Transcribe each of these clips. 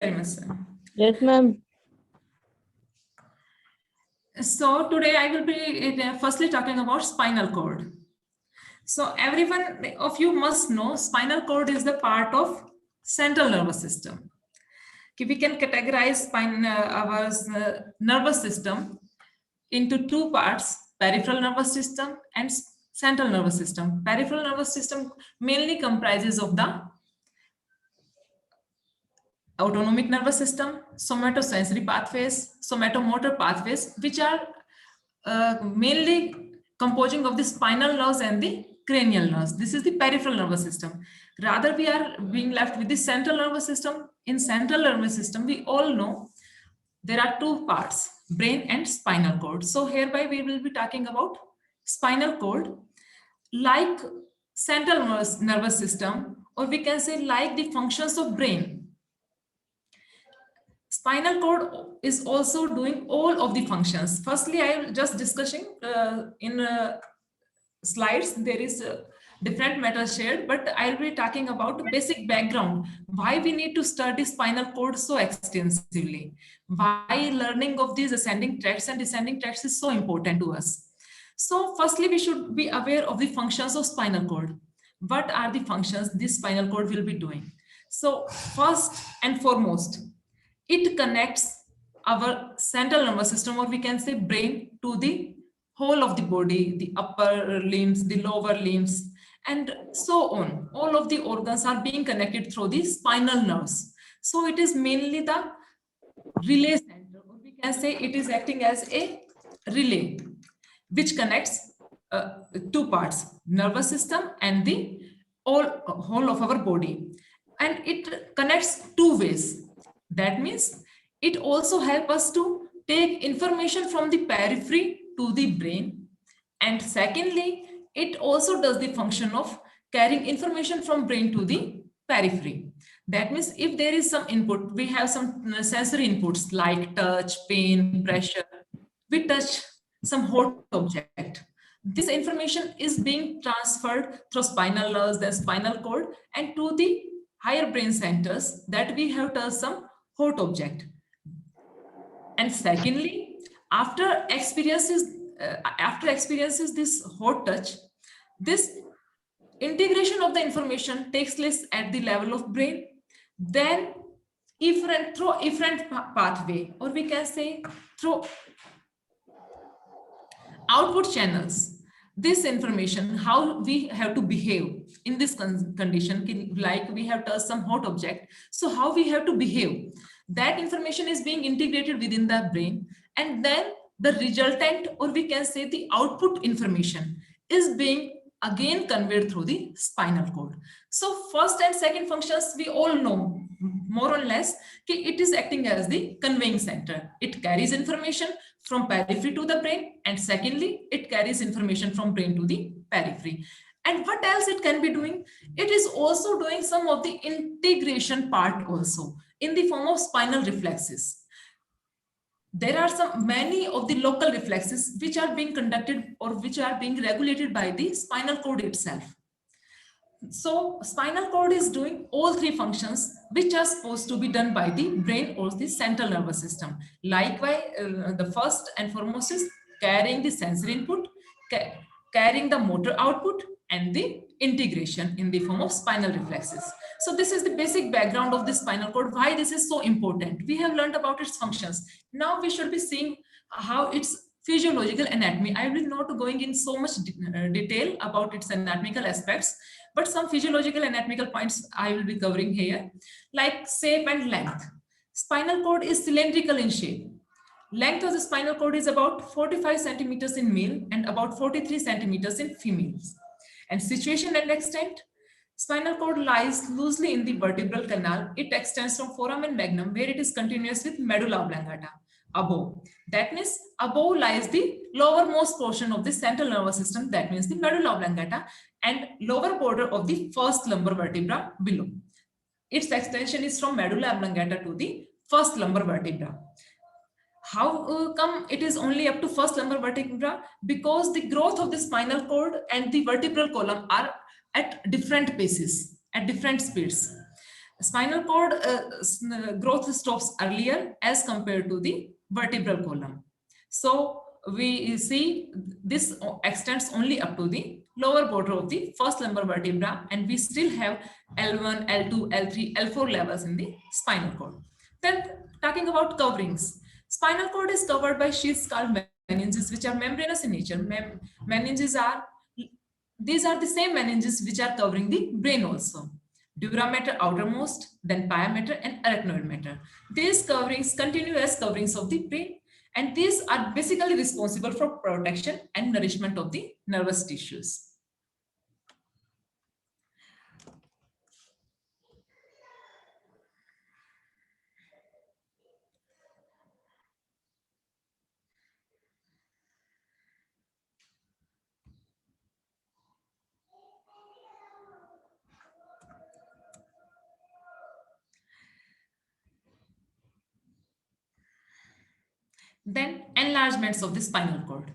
very much, sir. Yes, ma'am. So today I will be firstly talking about spinal cord. So everyone of you must know spinal cord is the part of central nervous system. We can categorize our nervous system into two parts: peripheral nervous system and central nervous system. Peripheral nervous system mainly comprises of the autonomic nervous system, somatosensory pathways, somatomotor pathways, which are mainly composing of the spinal nerves and the cranial nerves. This is the peripheral nervous system. Rather, we are being left with the central nervous system. In central nervous system, we all know there are two parts, brain and spinal cord. So hereby we will be talking about spinal cord. Like central nervous system, or we can say like the functions of brain, spinal cord is also doing all of the functions. Firstly, I will just discussing in slides. There is different matter shared, but I'll be talking about basic background, why we need to study spinal cord so extensively, why learning of these ascending tracts and descending tracts is so important to us. So firstly, we should be aware of the functions of spinal cord. What are the functions this spinal cord will be doing? So first and foremost, it connects our central nervous system, or we can say brain, to the whole of the body, the upper limbs, the lower limbs, and so on. All of the organs are being connected through the spinal nerves. So it is mainly the relay center, or we can say it is acting as a relay, which connects two parts, nervous system and the whole of our body. And it connects two ways. That means it also helps us to take information from the periphery to the brain. And secondly, it also does the function of carrying information from brain to the periphery. That means if there is some input, we have some sensory inputs like touch, pain, pressure. We touch some hot object. This information is being transferred through spinal nerves, the spinal cord, and to the higher brain centers that we have touched some hot object. And secondly, after experiences this hot touch, this integration of the information takes place at the level of brain, then through efferent pathway, or we can say through output channels. This information, how we have to behave in this condition, like we have touched some hot object, so how we have to behave, that information is being integrated within the brain, and then the resultant, or we can say the output information, is being again conveyed through the spinal cord. So first and second functions we all know more or less. It is acting as the conveying center. It carries information from periphery to the brain, and secondly, it carries information from brain to the periphery. And what else it can be doing? It is also doing some of the integration part also in the form of spinal reflexes. There are many of the local reflexes which are being conducted or which are being regulated by the spinal cord itself. So spinal cord is doing all three functions which are supposed to be done by the brain or the central nervous system. Likewise, the first and foremost is carrying the sensory input, carrying the motor output, and the integration in the form of spinal reflexes. So this is the basic background of the spinal cord, why this is so important. We have learned about its functions. Now we should be seeing how its physiological anatomy. I will not going in so much detail about its anatomical aspects, but some physiological anatomical points I will be covering here, like shape and length. Spinal cord is cylindrical in shape. Length of the spinal cord is about 45 centimeters in male and about 43 centimeters in females. And situation and extent, spinal cord lies loosely in the vertebral canal. It extends from foramen magnum, where it is continuous with medulla oblongata above. That means above lies the lowermost portion of the central nervous system, that means the medulla oblongata, and lower border of the first lumbar vertebra below. Its extension is from medulla oblongata to the first lumbar vertebra. How come it is only up to first lumbar vertebra? Because the growth of the spinal cord and the vertebral column are at different paces, at different speeds. spinal cord growth stops earlier as compared to the vertebral column. So we see this extends only up to the lower border of the first lumbar vertebra, and we still have L1, L2, L3, L4 levels in the spinal cord. Then talking about coverings, spinal cord is covered by sheaths called meninges, which are membranous in nature. Meninges are, these are the same meninges which are covering the brain also. Dura mater outermost, then pia mater and arachnoid mater. These coverings continue as coverings of the brain, and these are basically responsible for protection and nourishment of the nervous tissues. Then enlargements of the spinal cord.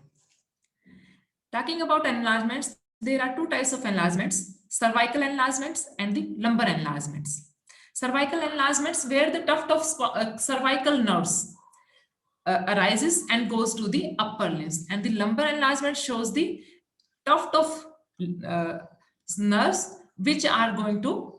Talking about enlargements, there are two types of enlargements, cervical enlargements and the lumbar enlargements. Cervical enlargements where the tuft of cervical nerves arises and goes to the upper limbs, and the lumbar enlargement shows the tuft of nerves which are going to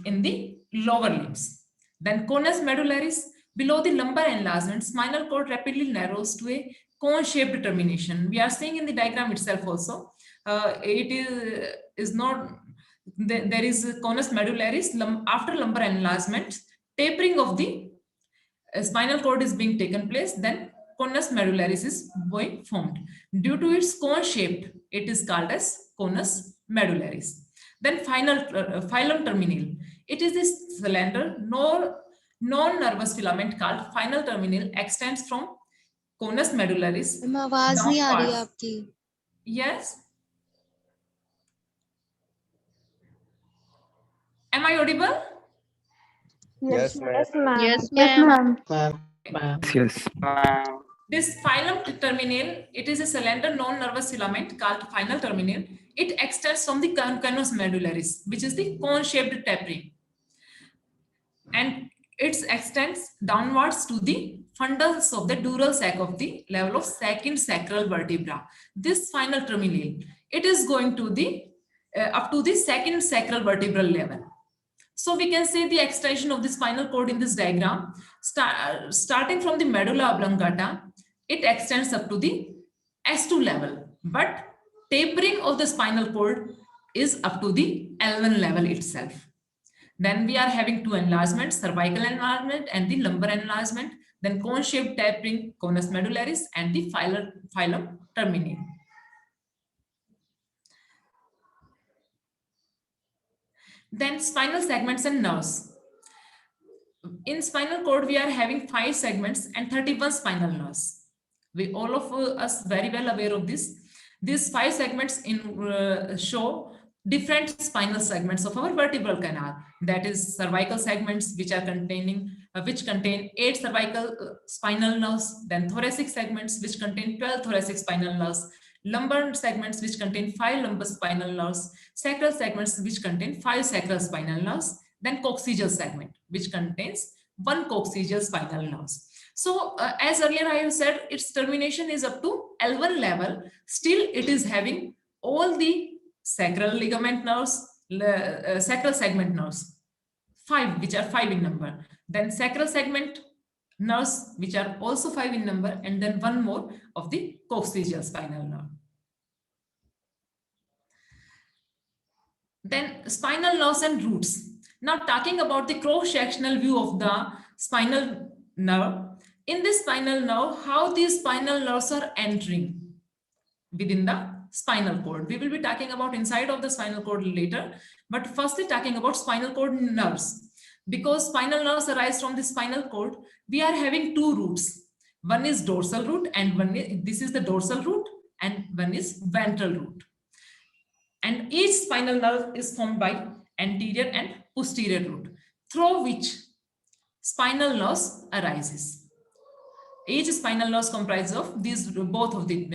in the lower limbs. Then conus medullaris, below the lumbar enlargement, spinal cord rapidly narrows to a cone-shaped termination. We are seeing in the diagram itself also. It is not, there is a conus medullaris after lumbar enlargement, tapering of the spinal cord is being taken place, then conus medullaris is being formed. Due to its cone shaped, it is called as conus medullaris. Then phylum terminal. It is this slender non-nervous filament called final terminal, extends from conus medullaris. आवाज नहीं आ रही आपकी. Yes. Am I audible? Yes, ma'am. Yes, ma'am. Yes. This phylum terminal, it is a slender non-nervous filament called final terminal. It extends from the conus medullaris, which is the cone-shaped tapering, and it extends downwards to the fundus of the dural sac of the level of second sacral vertebra. This final terminal, it is going to the up to the second sacral vertebral level. So we can see the extension of the spinal cord in this diagram. Starting from the medulla oblongata, it extends up to the S2 level, but tapering of the spinal cord is up to the L1 level itself. Then we are having two enlargements, cervical enlargement and the lumbar enlargement, then cone-shaped tapering, conus medullaris, and the phylum terminal. Then spinal segments and nerves. In spinal cord, we are having 5 segments and 31 spinal nerves. We all of us very well aware of this. These 5 segments show different spinal segments of our vertebral canal. That is cervical segments, which are which contain 8 cervical spinal nerves. Then thoracic segments, which contain 12 thoracic spinal nerves. Lumbar segments, which contain 5 lumbar spinal nerves. Sacral segments, which contain 5 sacral spinal nerves. Then coccygeal segment, which contains 1 coccygeal spinal nerves. So as earlier I have said, its termination is up to L1 level. Still, it is having all the sacral ligament nerves, sacral segment nerves, 5, which are 5 in number. Then sacral segment nerves, which are also 5 in number, and then 1 more of the coccygeal spinal nerve. Then spinal nerves and roots. Now talking about the cross-sectional view of the spinal nerve. In this spinal nerve, how these spinal nerves are entering within the spinal cord. We will be talking about inside of the spinal cord later, but firstly talking about spinal cord nerves. Because spinal nerves arise from the spinal cord, we are having 2 roots. One is dorsal root, and this is the dorsal root, and one is ventral root. And each spinal nerve is formed by anterior and posterior root, through which spinal nerves arises. Each spinal nerve comprises of these, both of the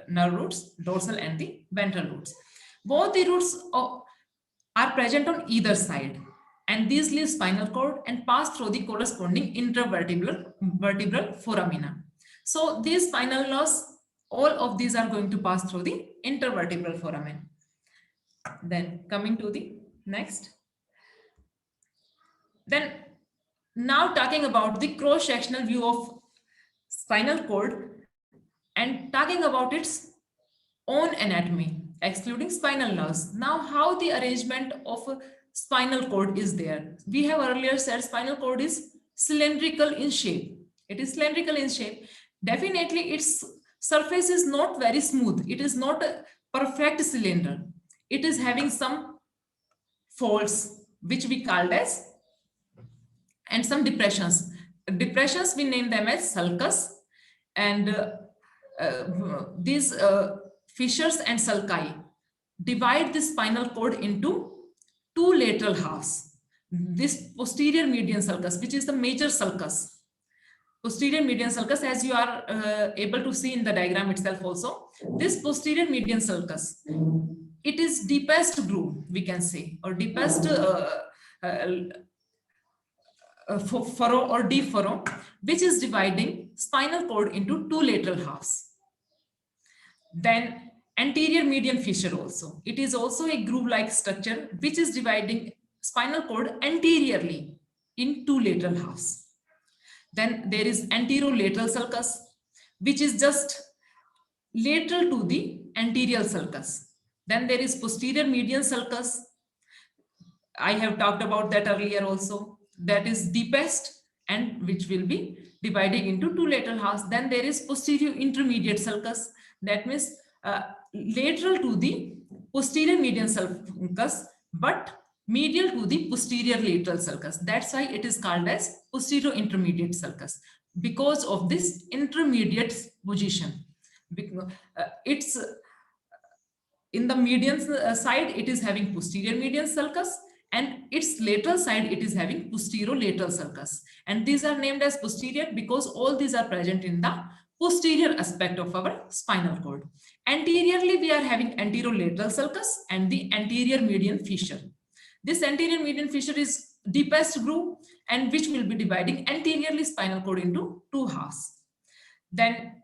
nerve roots, dorsal and the ventral roots. Both the roots are present on either side. and these leave spinal cord and pass through the corresponding vertebral foramina. So these spinal nerves, all of these are going to pass through the intervertebral foramen. Then coming to the next. Then now talking about the cross-sectional view of spinal cord and talking about its own anatomy, excluding spinal nerves. Now, how the arrangement of a spinal cord is there? We have earlier said spinal cord is cylindrical in shape. It is cylindrical in shape. Definitely, its surface is not very smooth. It is not a perfect cylinder. It is having some folds, which we called as, and some depressions. Depressions, we name them as sulcus, and these fissures and sulci divide the spinal cord into two lateral halves. This posterior median sulcus, which is the major sulcus, posterior median sulcus, as you are able to see in the diagram itself also, this posterior median sulcus, it is deepest groove, we can say, or deepest furrow or deep furrow, which is dividing spinal cord into two lateral halves. Then anterior median fissure also. It is also a groove-like structure which is dividing spinal cord anteriorly in two lateral halves. Then there is anterolateral sulcus, which is just lateral to the anterior sulcus. Then there is posterior median sulcus. I have talked about that earlier also. That is deepest and which will be dividing into two lateral halves. Then there is posterior intermediate sulcus. That means lateral to the posterior median sulcus, but medial to the posterior lateral sulcus. That's why it is called as posterior intermediate sulcus, because of this intermediate position. It's in the median side, it is having posterior median sulcus, and its lateral side, it is having posterior lateral sulcus. And these are named as posterior because all these are present in the posterior aspect of our spinal cord. Anteriorly, we are having anterolateral sulcus and the anterior median fissure. This anterior median fissure is deepest groove and which will be dividing anteriorly spinal cord into two halves. Then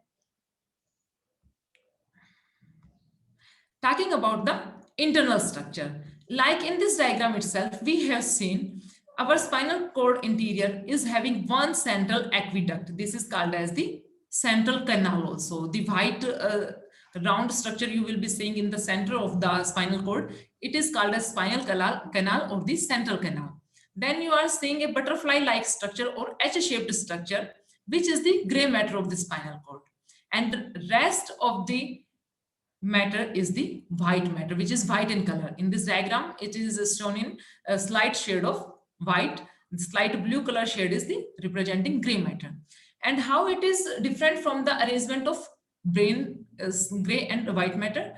talking about the internal structure, like in this diagram itself, we have seen our spinal cord interior is having one central aqueduct. This is called as the central canal also. The white round structure you will be seeing in the center of the spinal cord, it is called as spinal canal or the central canal. Then you are seeing a butterfly-like structure or H-shaped structure, which is the gray matter of the spinal cord. And the rest of the matter is the white matter, which is white in color. In this diagram, it is shown in a slight shade of white. The slight blue color shade is the representing gray matter. And how it is different from the arrangement of brain gray and white matter.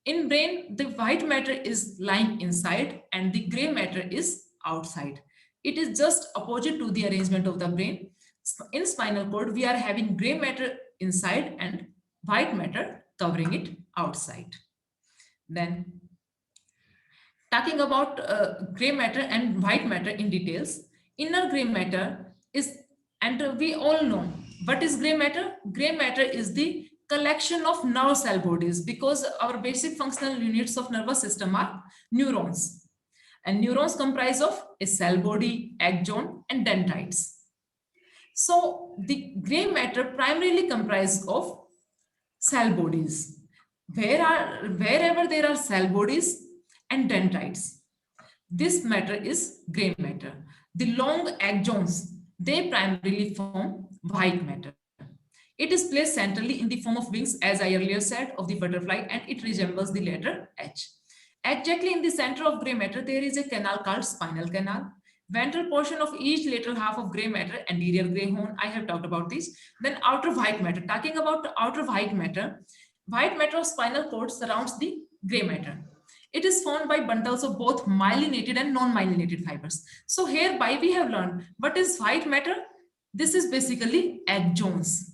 In brain, the white matter is lying inside and the gray matter is outside. It is just opposite to the arrangement of the brain. In spinal cord, we are having gray matter inside and white matter covering it outside. Then talking about gray matter and white matter in details, inner gray matter is, and we all know what is gray matter. Gray matter is the collection of nerve cell bodies, because our basic functional units of nervous system are neurons, and neurons comprise of a cell body, axon, and dendrites. So the gray matter primarily comprises of cell bodies. Wherever there are cell bodies and dendrites, this matter is gray matter. The long axons, they primarily form white matter. It is placed centrally in the form of wings, as I earlier said, of the butterfly, and it resembles the letter H. Exactly in the center of gray matter, there is a canal called spinal canal. Ventral portion of each lateral half of gray matter, anterior gray horn, I have talked about this. Then outer white matter. Talking about the outer white matter of spinal cord surrounds the gray matter. It is formed by bundles of both myelinated and non-myelinated fibers. So hereby we have learned what is white matter. This is basically axons.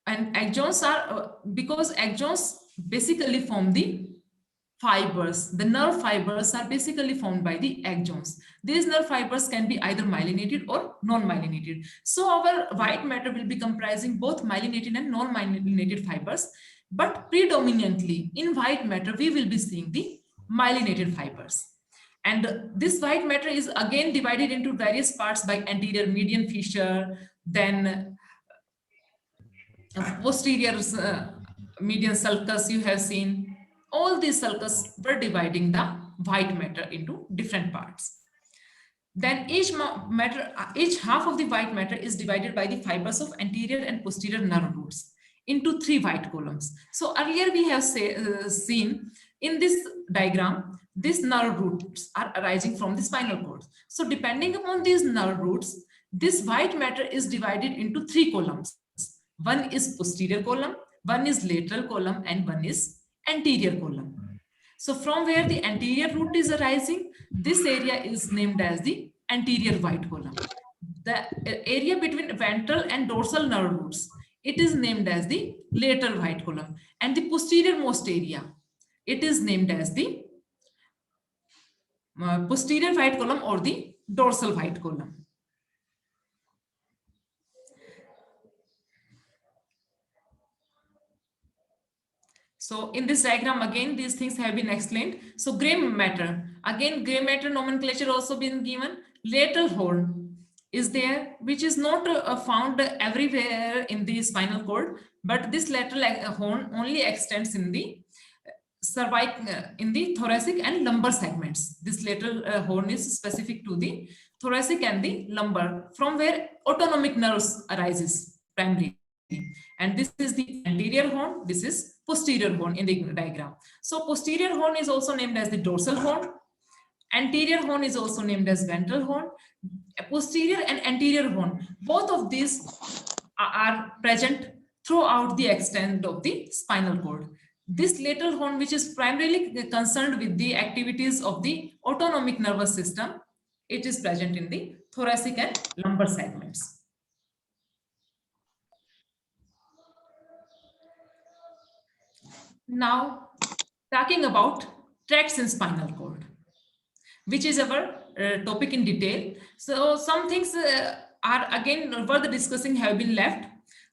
And axons are, because axons basically form the fibers, the nerve fibers are basically formed by the axons. These nerve fibers can be either myelinated or non-myelinated. So our white matter will be comprising both myelinated and non-myelinated fibers, but predominantly in white matter, we will be seeing the myelinated fibers. And this white matter is again divided into various parts by anterior median fissure, then posterior median sulcus you have seen. All these sulcus were dividing the white matter into different parts. Then each half of the white matter is divided by the fibers of anterior and posterior nerve roots into 3 white columns. So earlier we have seen in this diagram, these nerve roots are arising from the spinal cord. So depending upon these nerve roots, this white matter is divided into 3 columns. One is posterior column, one is lateral column, and one is anterior column. So from where the anterior root is arising, this area is named as the anterior white column. The area between ventral and dorsal nerve roots, it is named as the lateral white column. And the posterior most area, it is named as the posterior white column or the dorsal white column. So in this diagram, again, these things have been explained. So gray matter, again, gray matter nomenclature also been given. Lateral horn is there, which is not found everywhere in the spinal cord, but this lateral horn only extends in the in the thoracic and lumbar segments. This lateral horn is specific to the thoracic and the lumbar, from where autonomic nerves arises primarily. And this is the anterior horn, this is posterior horn in the diagram. So posterior horn is also named as the dorsal horn. Anterior horn is also named as ventral horn. Posterior and anterior horn, both of these are present throughout the extent of the spinal cord. This lateral horn, which is primarily concerned with the activities of the autonomic nervous system, it is present in the thoracic and lumbar segments. Now, talking about tracts in spinal cord, which is our topic in detail. So some things are again further discussing have been left.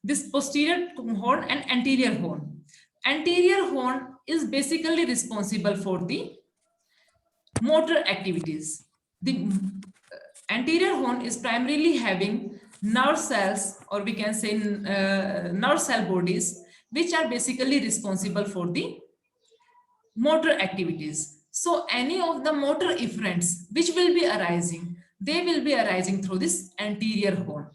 This posterior horn and anterior horn. Anterior horn is basically responsible for the motor activities. The anterior horn is primarily having nerve cells, or we can say nerve cell bodies, which are basically responsible for the motor activities. So any of the motor efferents which will be arising, they will be arising through this anterior horn.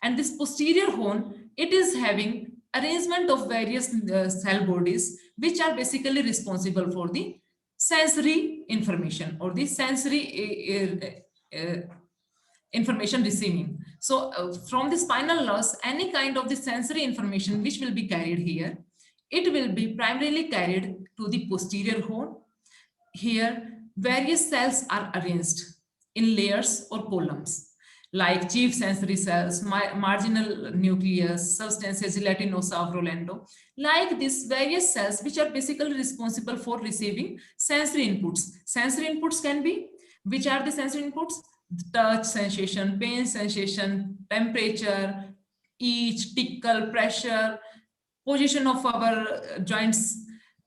And this posterior horn, it is having arrangement of various cell bodies which are basically responsible for the sensory information or the sensory information receiving. So from the spinal nerves, any kind of the sensory information which will be carried here, it will be primarily carried to the posterior horn. Here, various cells are arranged in layers or columns, like chief sensory cells, marginal nucleus, substantia gelatinosa of Rolando, like these various cells which are basically responsible for receiving sensory inputs. Sensory inputs can be, which are the sensory inputs? Touch sensation, pain sensation, temperature, itch, tickle, pressure, position of our joints.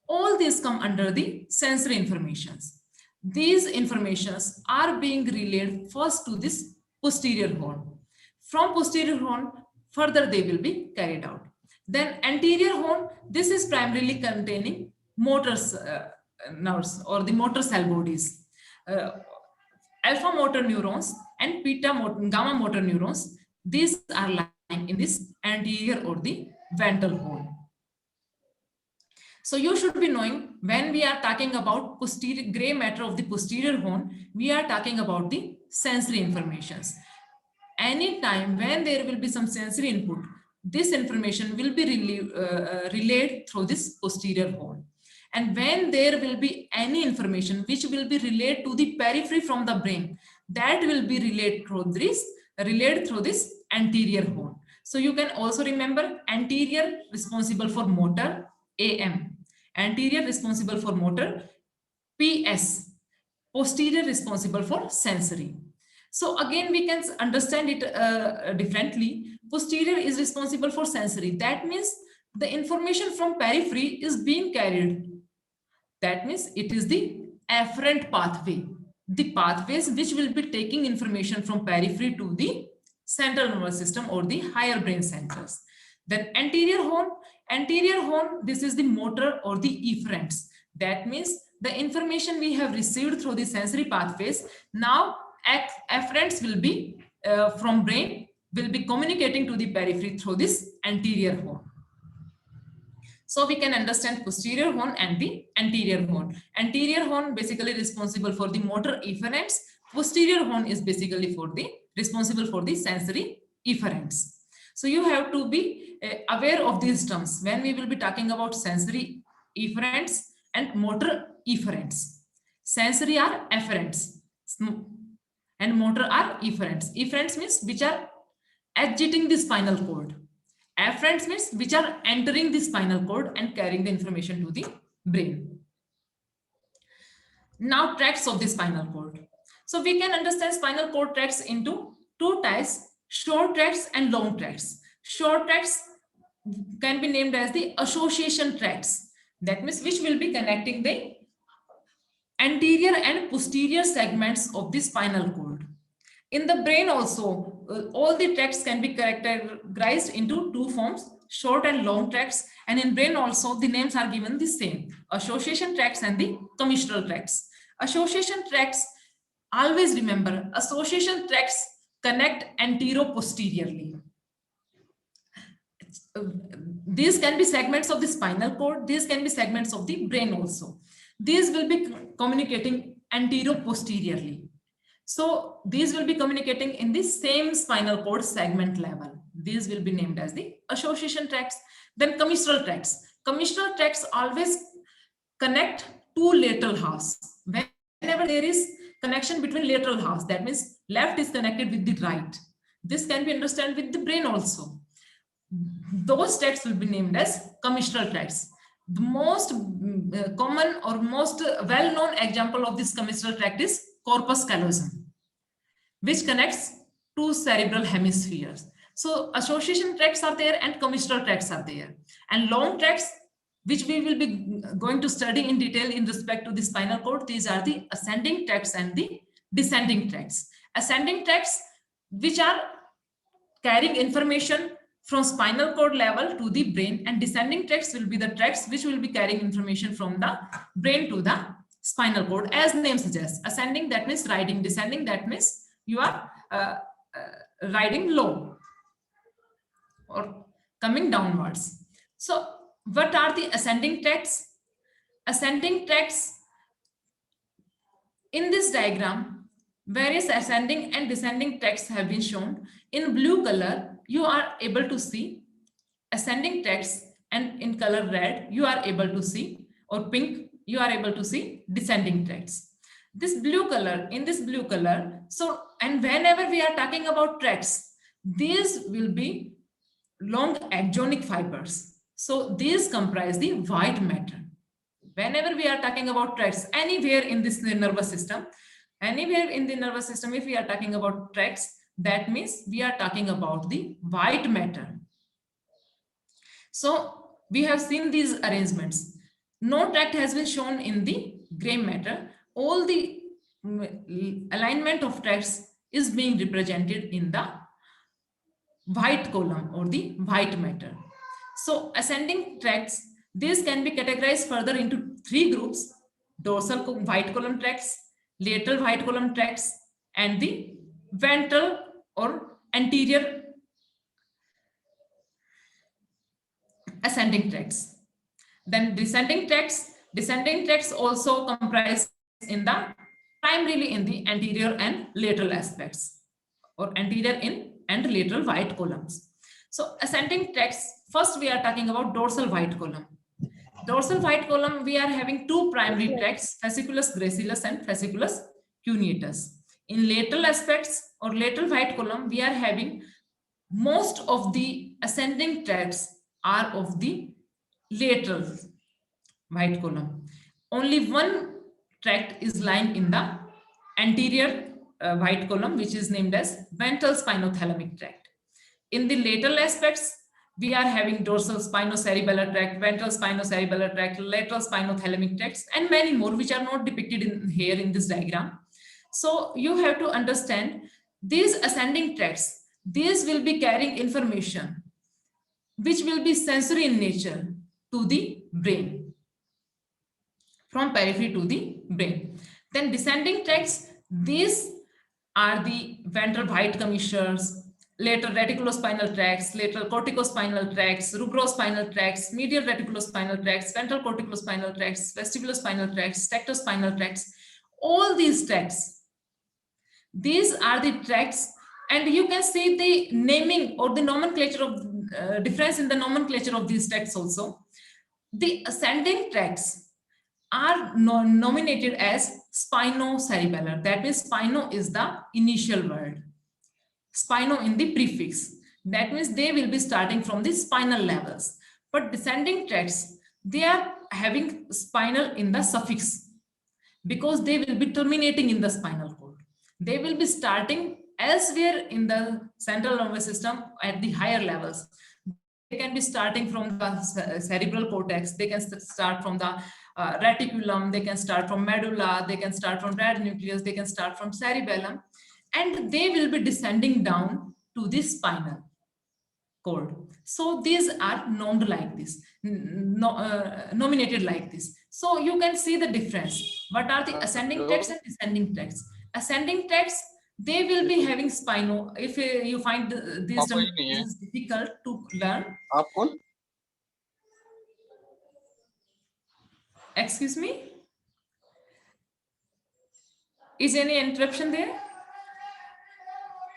All these come under the sensory informations. These informations are being relayed first to this posterior horn. From posterior horn, further they will be carried out. Then anterior horn, this is primarily containing motor nerves or the motor cell bodies. Alpha motor neurons and gamma motor neurons, these are lying in this anterior or the ventral horn. So you should be knowing, when we are talking about posterior gray matter of the posterior horn, we are talking about the sensory informations. Anytime when there will be some sensory input, this information will be relayed through this posterior horn. And when there will be any information which will be relayed to the periphery from the brain, that will be relayed through this anterior horn. So you can also remember anterior responsible for motor, AM. Anterior responsible for motor, PS, posterior responsible for sensory. So again, we can understand it differently. Posterior is responsible for sensory. That means the information from periphery is being carried. That means it is the afferent pathway. The pathways which will be taking information from periphery to the central nervous system or the higher brain centers. Then anterior horn, this is the motor or the efferents. That means the information we have received through the sensory pathways, now afferents will be from brain will be communicating to the periphery through this anterior horn. So we can understand posterior horn and the anterior horn. Anterior horn basically responsible for the motor efferents. Posterior horn is basically responsible for the sensory efferents. So you have to be aware of these terms when we will be talking about sensory efferents and motor efferents. Sensory are afferents and motor are efferents. Efferents means which are exiting the spinal cord. Afferents means which are entering the spinal cord and carrying the information to the brain. Now tracts of the spinal cord. So we can understand spinal cord tracts into two types, short tracts and long tracts. Short tracts can be named as the association tracts. That means which will be connecting the anterior and posterior segments of the spinal cord. In the brain also, all the tracts can be categorized into two forms, short and long tracts. And in brain also, the names are given the same, association tracts and the commissural tracts. Association tracts, always remember, association tracts connect antero-posteriorly. These can be segments of the spinal cord. These can be segments of the brain also. These will be communicating antero-posteriorly. So these will be communicating in the same spinal cord segment level. These will be named as the association tracts. Then commissural tracts. Commissural tracts always connect two lateral halves. Whenever there is connection between lateral halves, that means left is connected with the right. This can be understood with the brain also. Those tracts will be named as commissural tracts. The most common or most well-known example of this commissural tract is corpus callosum, which connects two cerebral hemispheres. So association tracts are there and commissural tracts are there. And long tracts, which we will be going to study in detail in respect to the spinal cord, these are the ascending tracts and the descending tracts. Ascending tracts, which are carrying information from spinal cord level to the brain, and descending tracts will be the tracts which will be carrying information from the brain to the spinal cord. As name suggests, ascending, that means riding. Descending, that means you are riding low or coming downwards. So what are the ascending tracts? Ascending tracts, in this diagram, various ascending and descending tracts have been shown. In blue color, you are able to see ascending tracts, and in color red, you are able to see, or pink, you are able to see descending tracts. This blue color, in this blue color, so, and whenever we are talking about tracts, these will be long axonic fibers. So these comprise the white matter. Whenever we are talking about tracts, anywhere in this nervous system, if we are talking about tracts, that means we are talking about the white matter. So we have seen these arrangements. No tract has been shown in the gray matter. All the alignment of tracts is being represented in the white column or the white matter. So ascending tracts, these can be categorized further into three groups: dorsal white column tracts, lateral white column tracts, and the ventral or anterior ascending tracts. Then descending tracts also comprise in the primarily in the anterior and lateral aspects, or anterior in and lateral white columns. So ascending tracts, first we are talking about dorsal white column. Dorsal white column, we are having two primary tracts, fasciculus gracilis and fasciculus cuneatus. In lateral aspects or lateral white column, we are having most of the ascending tracts are of the lateral white column. Only one tract is lying in the anterior white column, which is named as ventral spinothalamic tract. In the lateral aspects, we are having dorsal spinocerebellar tract, ventral spinocerebellar tract, lateral spinothalamic tracts, and many more, which are not depicted in here in this diagram. So you have to understand these ascending tracts, these will be carrying information which will be sensory in nature to the brain, from periphery to the brain. Then descending tracts, these are the ventral white commissures, lateral reticulospinal tracts, lateral corticospinal tracts, rubrospinal tracts, medial reticulospinal tracts, ventral corticospinal tracts, vestibulospinal tracts, tectospinal tracts. All these tracts, these are the tracts, and you can see the naming or the nomenclature of difference in the nomenclature of these tracts also. The ascending tracts are nominated as spinocerebellar. That means spino is the initial word, spino in the prefix. That means they will be starting from the spinal levels. But descending tracts, they are having spinal in the suffix because they will be terminating in the spinal cord. They will be starting elsewhere in the central nervous system at the higher levels. They can be starting from the cerebral cortex. They can start from the reticulum. They can start from medulla. They can start from red nucleus. They can start from cerebellum. And they will be descending down to the spinal cord. So these are named like this, nominated like this. So you can see the difference. What are the ascending tracts and descending tracts? Ascending tracts, they will be having spino. If you find this is difficult to learn. Excuse me? Is any interruption there?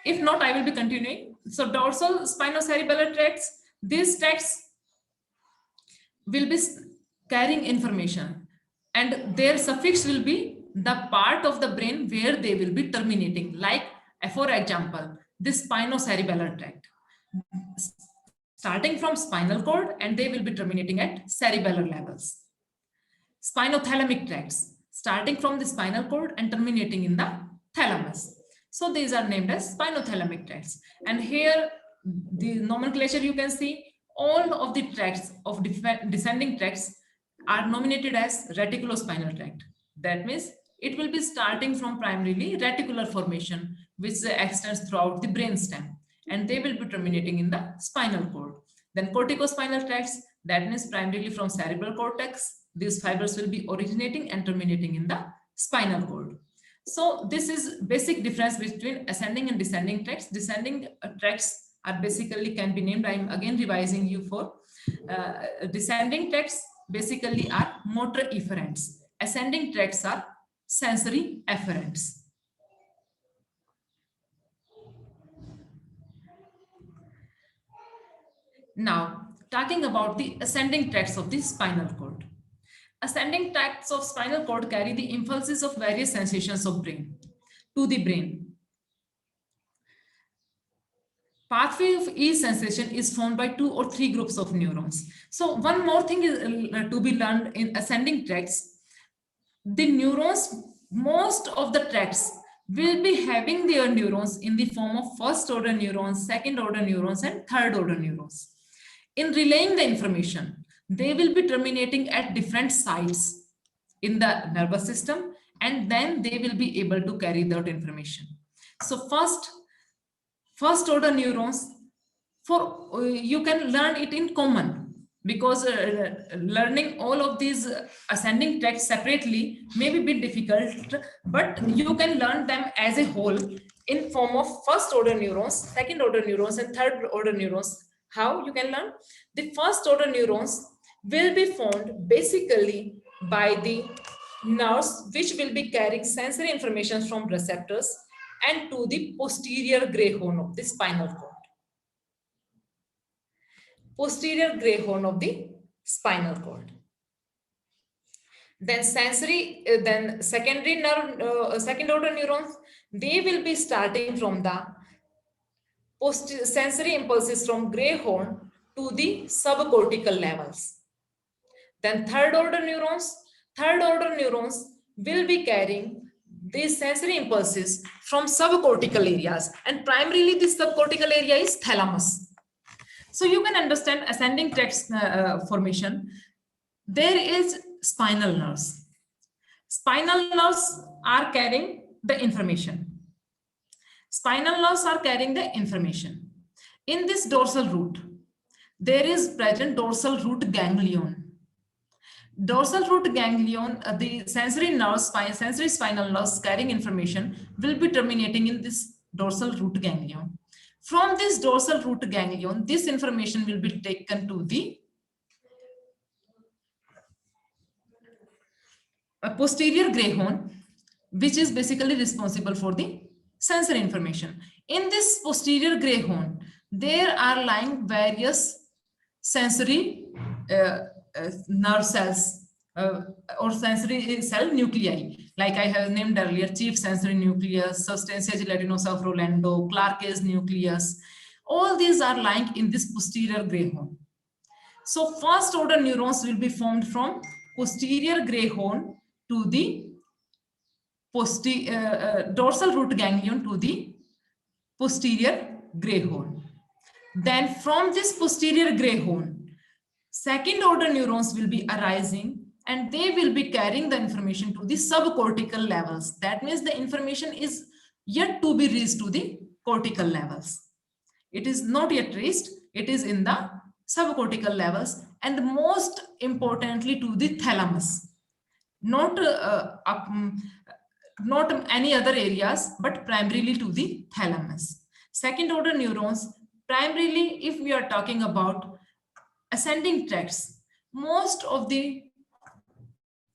If not, I will be continuing. So dorsal spinocerebellar tracts, these tracts will be carrying information, and their suffix will be the part of the brain where they will be terminating. Like, for example, this spinocerebellar tract, starting from spinal cord, and they will be terminating at cerebellar levels. Spinothalamic tracts, starting from the spinal cord and terminating in the thalamus. So these are named as spinothalamic tracts. And here, the nomenclature you can see, all of the tracts of descending tracts are nominated as reticulospinal tract. That means it will be starting from primarily reticular formation, which extends throughout the brainstem, and they will be terminating in the spinal cord. Then corticospinal tracts, that means primarily from cerebral cortex, these fibers will be originating and terminating in the spinal cord. So this is basic difference between ascending and descending tracts. Descending tracts are basically can be named, I'm again revising you for, descending tracts basically are motor efferents. Ascending tracts are sensory efferents. Now, talking about the ascending tracts of the spinal cord. Ascending tracts of spinal cord carry the impulses of various sensations of brain to the brain. Pathway of each sensation is formed by 2 or 3 groups of neurons. So one more thing is to be learned in ascending tracts. The neurons, most of the tracts will be having their neurons in the form of first order neurons, second order neurons, and third order neurons. In relaying the information, they will be terminating at different sites in the nervous system, and then they will be able to carry that information. So first order neurons, you can learn it in common, because learning all of these ascending tracts separately may be a bit difficult, but you can learn them as a whole in form of first order neurons, second order neurons, and third order neurons. How you can learn? The first order neurons will be formed basically by the nerves, which will be carrying sensory information from receptors and to the posterior gray horn of the spinal cord. Posterior gray horn of the spinal cord. Then secondary nerve, second order neurons, they will be starting from the sensory impulses from gray horn to the subcortical levels. Then third order neurons will be carrying these sensory impulses from subcortical areas, and primarily this subcortical area is thalamus. So you can understand ascending tracts formation. There is spinal nerves. Spinal nerves are carrying the information. Spinal nerves are carrying the information. In this dorsal root, there is present dorsal root ganglion. Dorsal root ganglion, the sensory nerves, sensory spinal nerves carrying information will be terminating in this dorsal root ganglion. From this dorsal root ganglion, this information will be taken to the posterior gray horn, which is basically responsible for the sensory information. In this posterior gray horn, there are lying various sensory nerve cells or sensory cell nuclei, like I have named earlier: chief sensory nucleus, substantia gelatinosa of Rolando, Clarke's nucleus. All these are lying in this posterior gray horn. So first order neurons will be formed from posterior gray horn to the dorsal root ganglion to the posterior gray horn. Then from this posterior gray horn, second order neurons will be arising, and they will be carrying the information to the subcortical levels. That means the information is yet to be reached to the cortical levels. It is not yet reached. It is in the subcortical levels, and most importantly to the thalamus. Not any other areas, but primarily to the thalamus. Second order neurons, primarily if we are talking about ascending tracts, most of the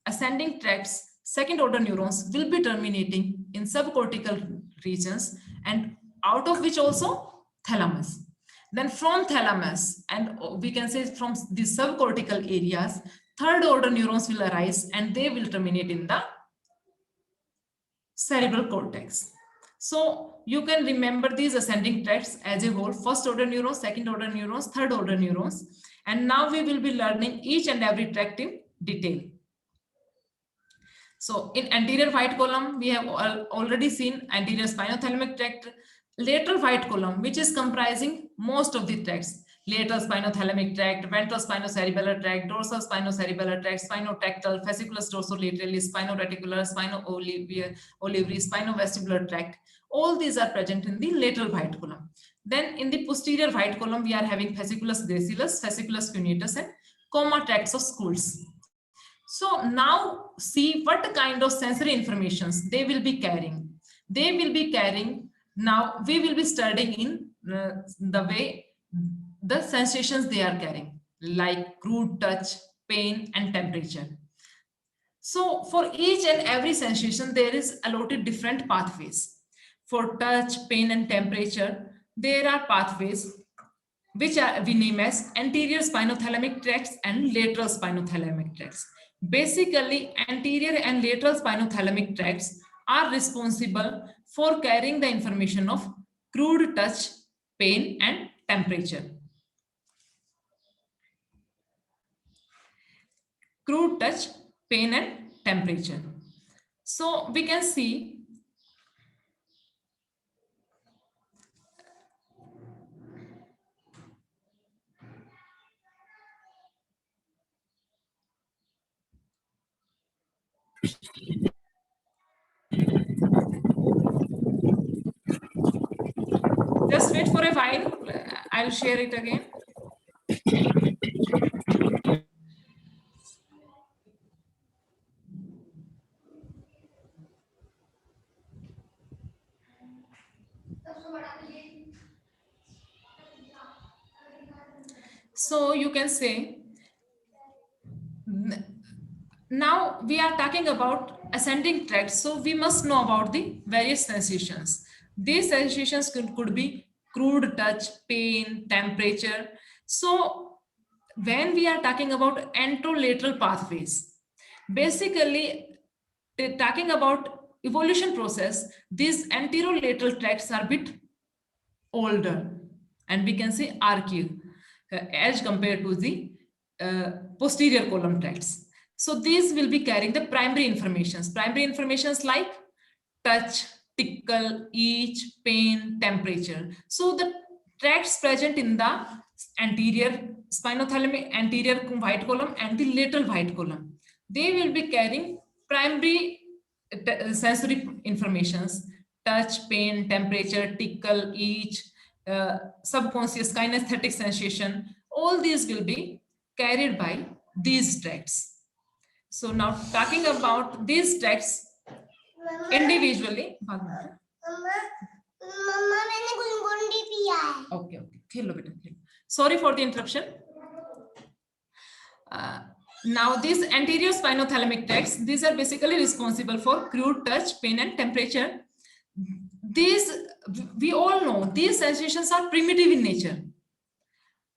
ascending tracts, second order neurons will be terminating in subcortical regions, and out of which also thalamus. Then from thalamus, and we can say from the subcortical areas, third order neurons will arise, and they will terminate in the cerebral cortex. So you can remember these ascending tracts as a whole: first order neurons, second order neurons, third order neurons. And now we will be learning each and every tract in detail. So in anterior white column, we have already seen anterior spinothalamic tract, lateral white column, which is comprising most of the tracts: lateral spinothalamic tract, ventral spinocerebellar tract, dorsal spinocerebellar tract, spinotactal, fasciculus dorsolaterales, spinoreticular, spino-olivary, spinovestibular tract. All these are present in the lateral white column. Then in the posterior white column, we are having fasciculus gracilis, fasciculus cuneatus, and coma tracts of schools. So now see what kind of sensory informations they will be carrying. They will be carrying, now we will be studying in the way the sensations they are carrying, like crude touch, pain, and temperature. So for each and every sensation, there is allotted different pathways. For touch, pain, and temperature, there are pathways which we name as anterior spinothalamic tracts and lateral spinothalamic tracts. Basically, anterior and lateral spinothalamic tracts are responsible for carrying the information of crude touch, pain, and temperature. Crude touch, pain, and temperature. So we can see just wait for a while. I'll share it again. So you can say, now we are talking about ascending tracts, so we must know about the various sensations. These sensations could be crude touch, pain, temperature. So when we are talking about anterolateral pathways, basically talking about evolution process, these anterolateral tracts are a bit older, and we can say archaic as compared to the posterior column tracts. So these will be carrying the primary informations. Primary informations like touch, tickle, itch, pain, temperature. So the tracts present in the anterior spinothalamic, anterior white column and the lateral white column, they will be carrying primary sensory informations: touch, pain, temperature, tickle, itch, subconscious kinesthetic sensation. All these will be carried by these tracts. So now talking about these tracts individually. Okay, okay. खेलो बेटा, खेलो. Sorry for the interruption. Now these anterior spinothalamic tracts, these are basically responsible for crude touch, pain and temperature. These, we all know, these sensations are primitive in nature.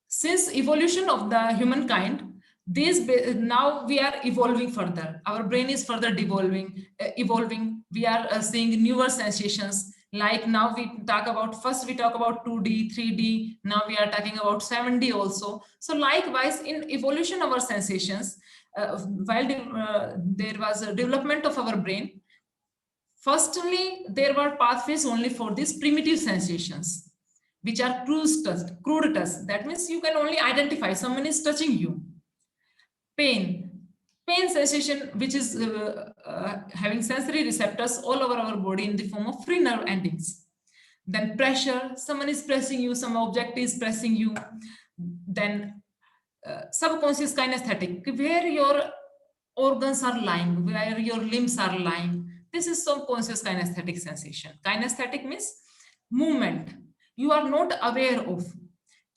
Since evolution of the humankind, now we are evolving further. Our brain is further evolving. We are seeing newer sensations. Like now we talk about, first we talk about 2D, 3D. Now we are talking about 7D also. So likewise, in evolution of our sensations, while there was a development of our brain, firstly, there were pathways only for these primitive sensations, which are crude touch. That means you can only identify someone is touching you. Pain sensation, which is having sensory receptors all over our body in the form of free nerve endings. Then pressure, someone is pressing you, some object is pressing you. Then subconscious kinesthetic, where your organs are lying, where your limbs are lying. This is subconscious kinesthetic sensation. Kinesthetic means movement. You are not aware of.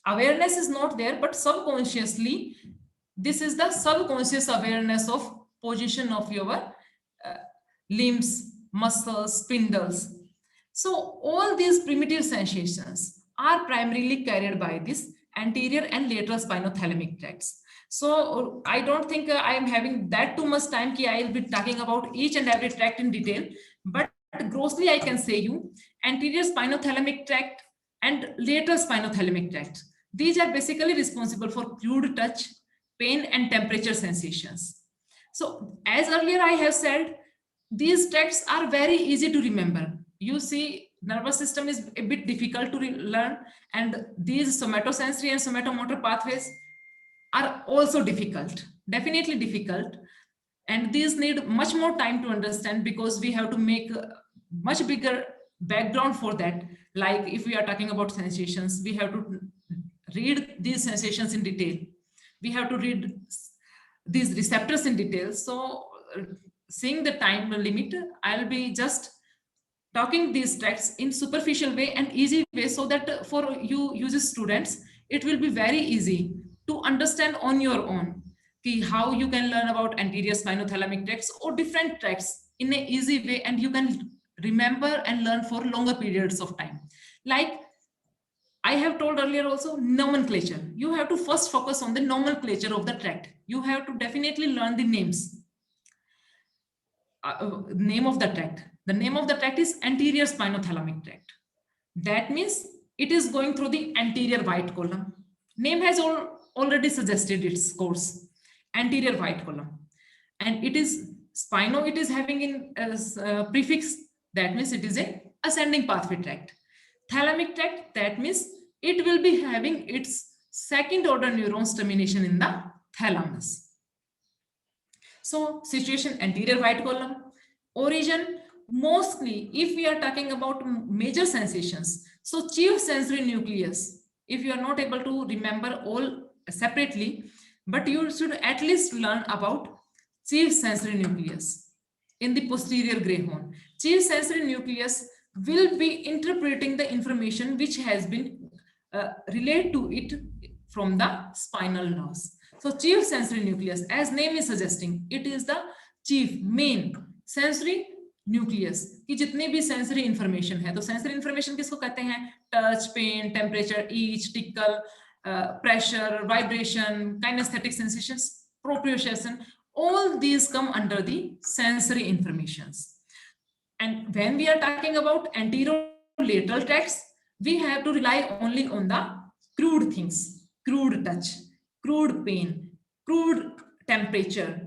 Awareness is not there, but subconsciously, this is the subconscious awareness of position of your limbs, muscles, spindles. So all these primitive sensations are primarily carried by this anterior and lateral spinothalamic tracts. So I don't think I am having that too much time ki I will be talking about each and every tract in detail, but grossly I can say you anterior spinothalamic tract and lateral spinothalamic tract. These are basically responsible for crude touch, pain and temperature sensations. So as earlier I have said, these tracts are very easy to remember. You see, nervous system is a bit difficult to learn, and these somatosensory and somatomotor pathways are also difficult, definitely difficult. And these need much more time to understand because we have to make a much bigger background for that. Like if we are talking about sensations, we have to read these sensations in detail. We have to read these receptors in detail. So seeing the time limit, I'll be just talking these tracts in superficial way and easy way so that for you uses students, it will be very easy to understand on your own how you can learn about anterior spinothalamic tracts or different tracts in an easy way, and you can remember and learn for longer periods of time. Like I have told earlier also, nomenclature. You have to first focus on the nomenclature of the tract. You have to definitely learn the names. Name of the tract. The name of the tract is anterior spinothalamic tract. That means it is going through the anterior white column. Name has already suggested its course, anterior white column. And it is spino, it is having in prefix, that means it is a ascending pathway tract. Thalamic tract, that means it will be having its second order neurons termination in the thalamus. So situation, anterior white column. Origin, mostly if we are talking about major sensations, so chief sensory nucleus, if you are not able to remember all separately, but you should at least learn about chief sensory nucleus in the posterior gray horn. Chief sensory nucleus will be interpreting the information which has been relayed to it from the spinal nerves. So chief sensory nucleus, as name is suggesting, it is the chief main sensory nucleus कि जितने भी sensory information है, तो sensory information किसको कहते हैं? Touch, pain, temperature, itch, tickle, pressure, vibration, kinesthetic sensations, proprioception, all these come under the sensory informations. And when we are talking about anterolateral tracts, we have to rely only on the crude things, crude touch, crude pain, crude temperature,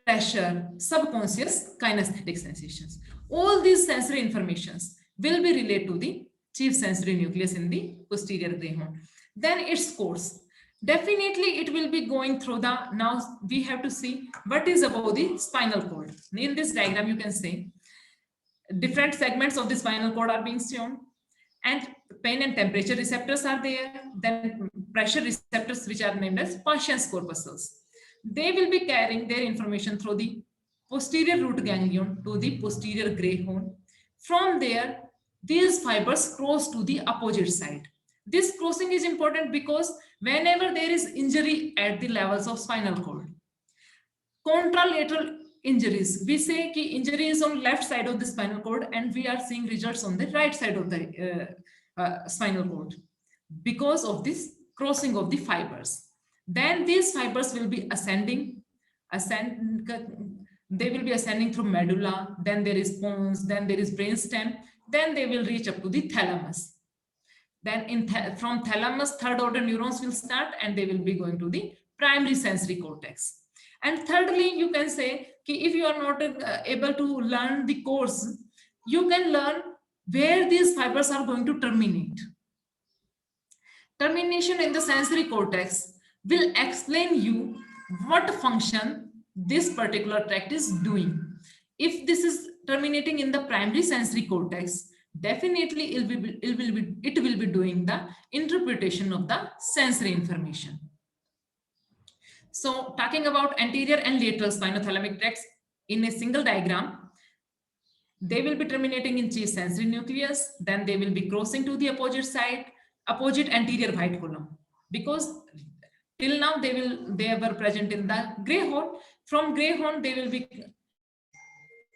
pressure, subconscious kinesthetic sensations. All these sensory informations will be related to the chief sensory nucleus in the posterior gray horn. Then its course. Definitely it will be going through the, now we have to see what is about the spinal cord. In this diagram, you can see different segments of the spinal cord are being shown, and pain and temperature receptors are there. Then pressure receptors, which are named as Patience corpuscles. They will be carrying their information through the posterior root ganglion to the posterior gray horn. From there, these fibers cross to the opposite side. This crossing is important because whenever there is injury at the levels of spinal cord, contralateral injuries, we say ki injury is on left side of the spinal cord and we are seeing results on the right side of the spinal cord because of this crossing of the fibers. Then these fibers will be ascending, they will be ascending through medulla, then there is pons, then there is brainstem, then they will reach up to the thalamus. Then from thalamus, third order neurons will start and they will be going to the primary sensory cortex. And thirdly, you can say, if you are not able to learn the course, you can learn where these fibers are going to terminate. Termination in the sensory cortex will explain you what function this particular tract is doing. If this is terminating in the primary sensory cortex, definitely it will be doing the interpretation of the sensory information. So talking about anterior and lateral spinothalamic tracts in a single diagram, they will be terminating in chief sensory nucleus, then they will be crossing to the opposite side, opposite anterior white column, because till now they were present in the gray horn. From gray horn, they will be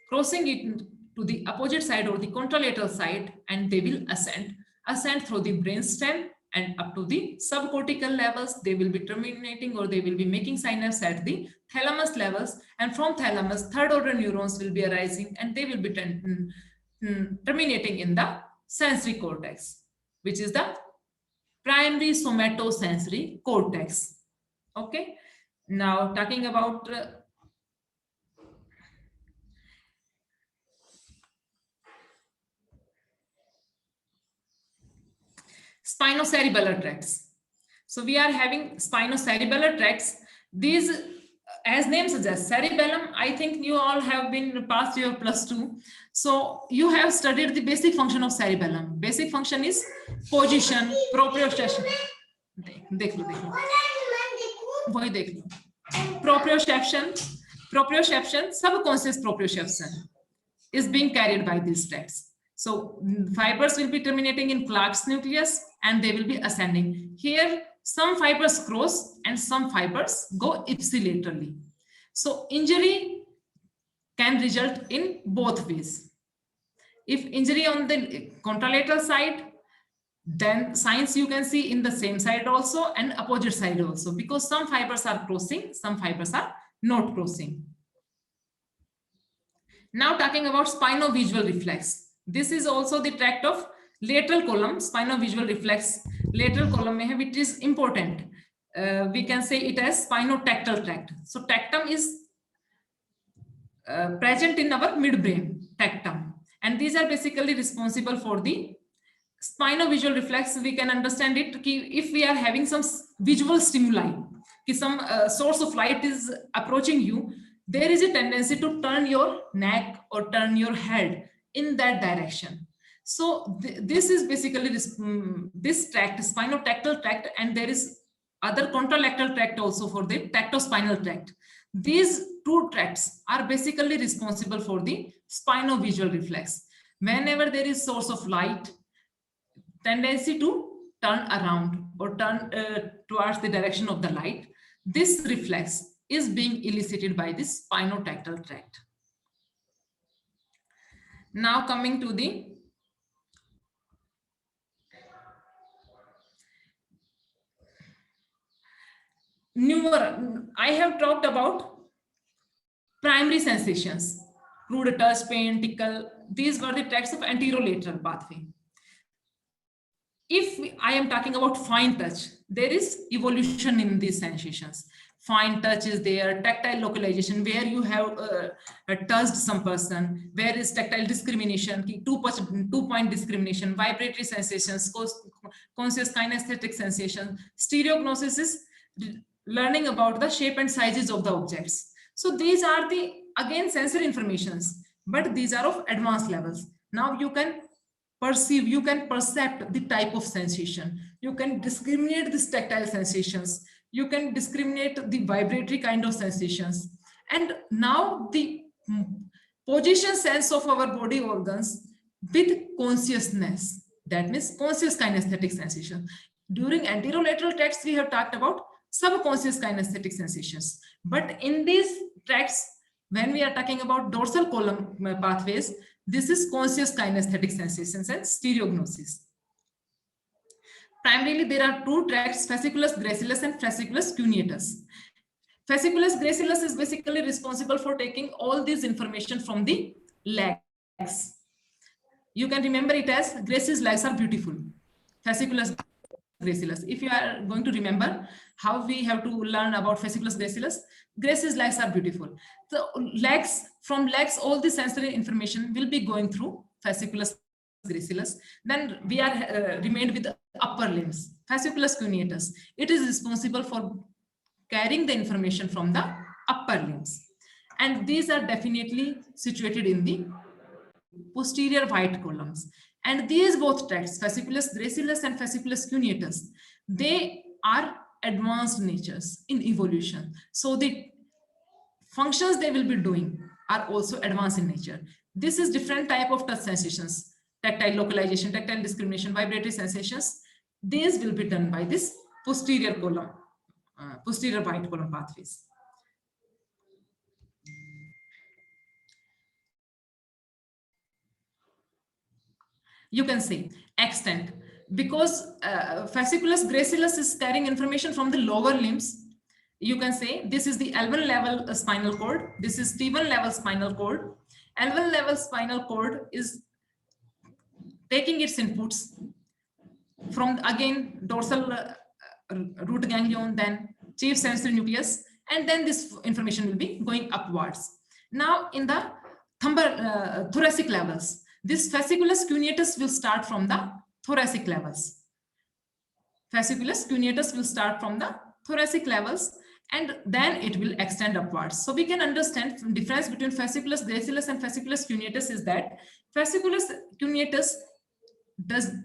crossing it to the opposite side or the contralateral side, and they will ascend through the brainstem and up to the subcortical levels. They will be terminating or they will be making synapse at the thalamus levels, and from thalamus, third order neurons will be arising and they will be terminating in the sensory cortex, which is the primary somatosensory cortex. Okay, now talking about spinocerebellar tracts. So we are having spinocerebellar tracts. These, as name suggests, cerebellum, I think you all have been past your +2. So you have studied the basic function of cerebellum. Basic function is position, proprioception. Proprioception, subconscious proprioception is being carried by these tracts. So fibers will be terminating in Clark's nucleus and they will be ascending. Here, some fibers cross and some fibers go ipsilaterally. So injury can result in both ways. If injury on the contralateral side, then signs you can see in the same side also and opposite side also, because some fibers are crossing, some fibers are not crossing. Now talking about spino-visual reflex. This is also the tract of lateral column, spino-visual reflex, lateral column, which is important. We can say it as spinotactal tract. So tactum is present in our midbrain, tactum. And these are basically responsible for the spino-visual reflex. We can understand it if we are having some visual stimuli, some source of light is approaching you, there is a tendency to turn your neck or turn your head in that direction. So this is basically this tract, spinotactal tract, and there is other contralateral tract also for the tactospinal tract. These two tracts are basically responsible for the spino-visual reflex. Whenever there is source of light, tendency to turn around or turn towards the direction of the light, this reflex is being elicited by this spinotactal tract. Now coming to the I have talked about primary sensations, crude touch, pain, tickle. These were the tracts of anterolateral pathway. If I am talking about fine touch, there is evolution in these sensations. fine touch is there, tactile localization, where you have touched some person, where is tactile discrimination, two-point discrimination, vibratory sensations, conscious kinesthetic sensation. Stereognosis is learning about the shape and sizes of the objects. So these are the, again, sensory informations, but these are of advanced levels. Now you can perceive, you can percept the type of sensation. You can discriminate these tactile sensations. You can discriminate the vibratory kind of sensations. And now the position sense of our body organs with consciousness. That means conscious kinesthetic sensation. During anterolateral tracts, we have talked about subconscious kinesthetic sensations. But in these tracts, when we are talking about dorsal column pathways, this is conscious kinesthetic sensations and stereognosis. Primarily, there are two tracts, fasciculus gracilis and fasciculus cuneatus. Fasciculus gracilis is basically responsible for taking all this information from the legs. You can remember it as Grace's legs are beautiful. Fasciculus gracilis. If you are going to remember how we have to learn about fasciculus gracilis, Grace's legs are beautiful. So legs, from legs, all the sensory information will be going through fasciculus gracilis. Then we are remained with the upper limbs, fasciculus cuneatus. It is responsible for carrying the information from the upper limbs. And these are definitely situated in the posterior white columns. And these both tracts, fasciculus gracilis and fasciculus cuneatus, they are advanced natures in evolution. So the functions they will be doing are also advanced in nature. This is different type of touch sensations, tactile localization, tactile discrimination, vibratory sensations. These will be done by this posterior column, posterior white column pathways. You can say extent, because fasciculus gracilis is carrying information from the lower limbs. You can say this is the L1 level spinal cord. This is T1 level spinal cord. L1 level spinal cord is taking its inputs from, again, dorsal root ganglion, then chief sensory nucleus, and then this information will be going upwards. Now in the thoracic levels, this fasciculus cuneatus will start from the thoracic levels. Fasciculus cuneatus will start from the thoracic levels, and then it will extend upwards. So we can understand the difference between fasciculus gracilis and fasciculus cuneatus is that fasciculus cuneatus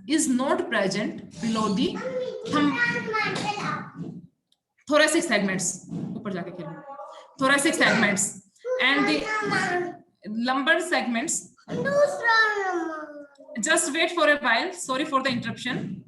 is not present below the thoracic segments, thoracic segments, and the lumbar segments. Just wait for a while. Sorry for the interruption.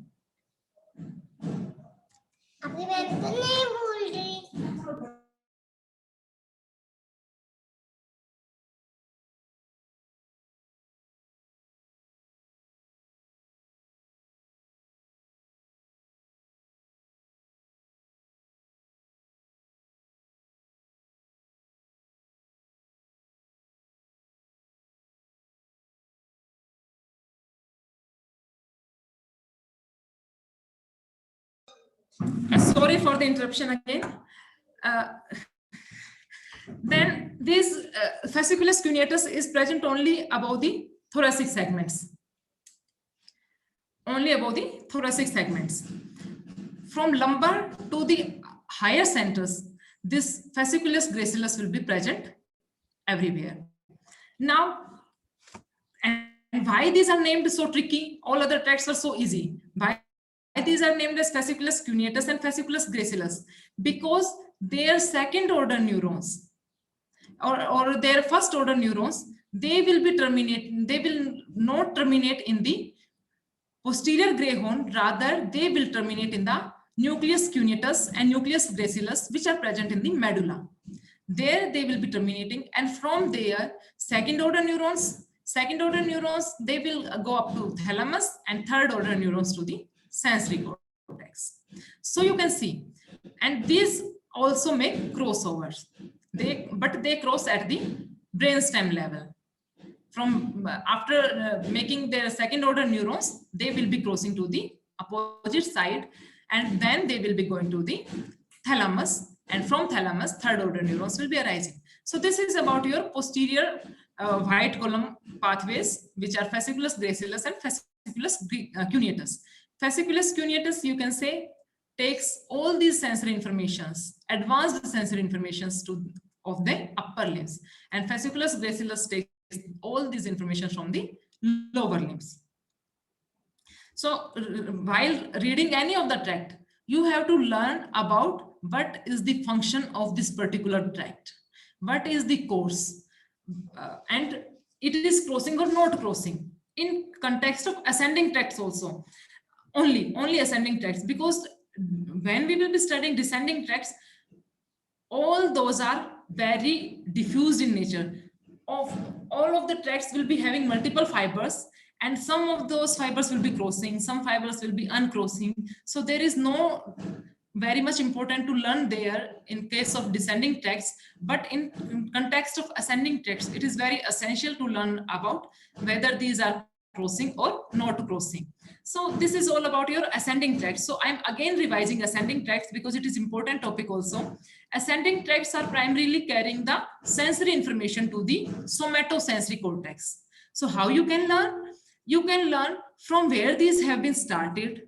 Sorry for the interruption again. Then this fasciculus cuneatus is present only above the thoracic segments. Only above the thoracic segments. From lumbar to the higher centers, this fasciculus gracilis will be present everywhere. Now, and why these are named so tricky? All other tracts are so easy. Why these are named as fasciculus cuneatus and fasciculus gracilis? Because their second order neurons or their first order neurons, they will not terminate in the posterior gray horn, rather they will terminate in the nucleus cuneatus and nucleus gracilis, which are present in the medulla. There they will be terminating, and from there second order neurons, they will go up to thalamus, and third order neurons to the sensory cortex. So you can see, and these also make crossovers. But they cross at the brainstem level. From after making their second order neurons, they will be crossing to the opposite side, and then they will be going to the thalamus, And from thalamus, third order neurons will be arising. So this is about your posterior white column pathways, which are fasciculus gracilis and fasciculus cuneatus. Fasciculus cuneatus, you can say, takes all these sensory informations, advanced sensory informations of the upper limbs, and fasciculus gracilis takes all these information from the lower limbs. So while reading any of the tract, you have to learn about what is the function of this particular tract, what is the course, and it is crossing or not crossing. In context of ascending tracts also, only ascending tracts, because when we will be studying descending tracts, all those are very diffused in nature. Of all of the tracts will be having multiple fibers, and some of those fibers will be crossing, some fibers will be uncrossing. So there is no very much important to learn there in case of descending tracts, but in context of ascending tracts, it is very essential to learn about whether these are crossing or not crossing. So this is all about your ascending tracts. So I'm again revising ascending tracts because it is important topic also. Ascending tracts are primarily carrying the sensory information to the somatosensory cortex. So how you can learn? You can learn from where these have been started,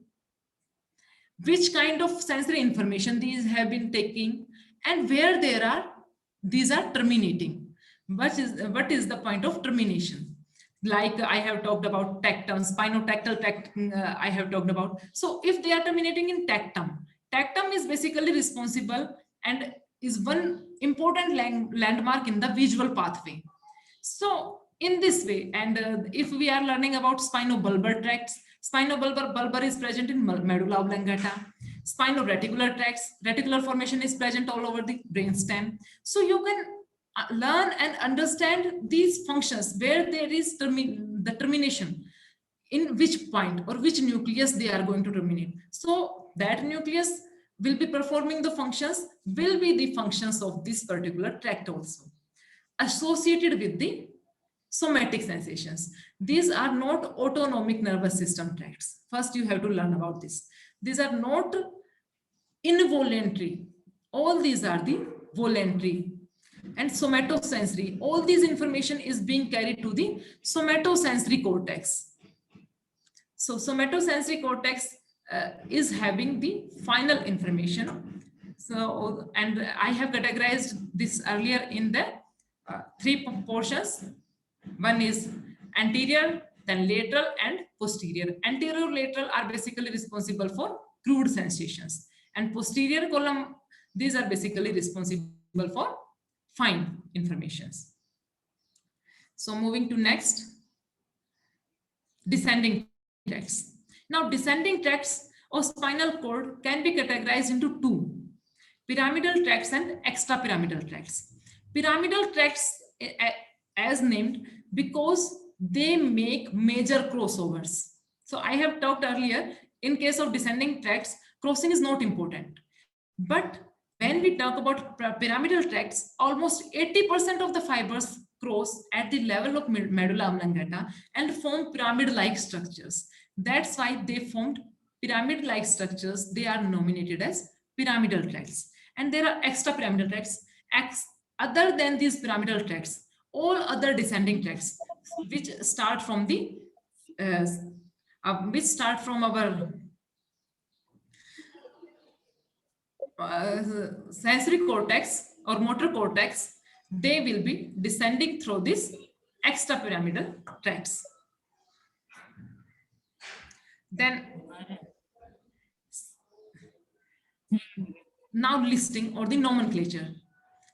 which kind of sensory information these have been taking, and where these are terminating. What is the point of termination? Like I have talked about tectum, spinotactal tectum, I have talked about. So if they are terminating in tectum is basically responsible and is one important landmark in the visual pathway. So in this way, and if we are learning about spinobulbar tracts, spinobulbar is present in medulla oblongata. Spinoreticular tracts, reticular formation is present all over the brainstem. So you can learn and understand these functions where there is the termination, in which point or which nucleus they are going to terminate. So that nucleus will be performing the functions, will be the functions of this particular tract also, associated with the somatic sensations. These are not autonomic nervous system tracts. First, you have to learn about this. These are not involuntary. All these are the voluntary. And somatosensory, all these information is being carried to the somatosensory cortex. So somatosensory cortex is having the final information. So, and I have categorized this earlier in the three portions. One is anterior, then lateral and posterior. Anterior, lateral are basically responsible for crude sensations, and posterior column, these are basically responsible for fine informations. So moving to next, descending tracts. Now descending tracts of spinal cord can be categorized into two: pyramidal tracts and extrapyramidal tracts. Pyramidal tracts as named because they make major crossovers. So I have talked earlier, in case of descending tracts, crossing is not important. But when we talk about pyramidal tracts, almost 80% of the fibers cross at the level of medulla oblongata and form pyramid-like structures. That's why they formed pyramid-like structures. They are nominated as pyramidal tracts. And there are extrapyramidal tracts. Other than these pyramidal tracts, all other descending tracts, which start from the our sensory cortex or motor cortex, they will be descending through this extrapyramidal tracts. Then now listing or the nomenclature.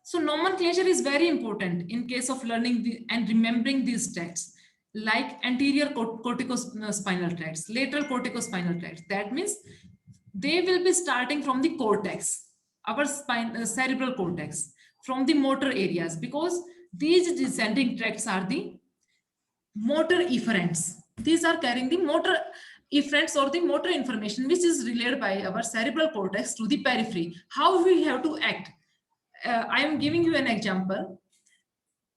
So nomenclature is very important in case of learning and remembering these tracts, like anterior corticospinal tracts, lateral corticospinal tracts. That means they will be starting from the cortex, our cerebral cortex, from the motor areas, because these descending tracts are the motor efferents. These are carrying the motor efferents or the motor information, which is relayed by our cerebral cortex to the periphery. How we have to act? I am giving you an example.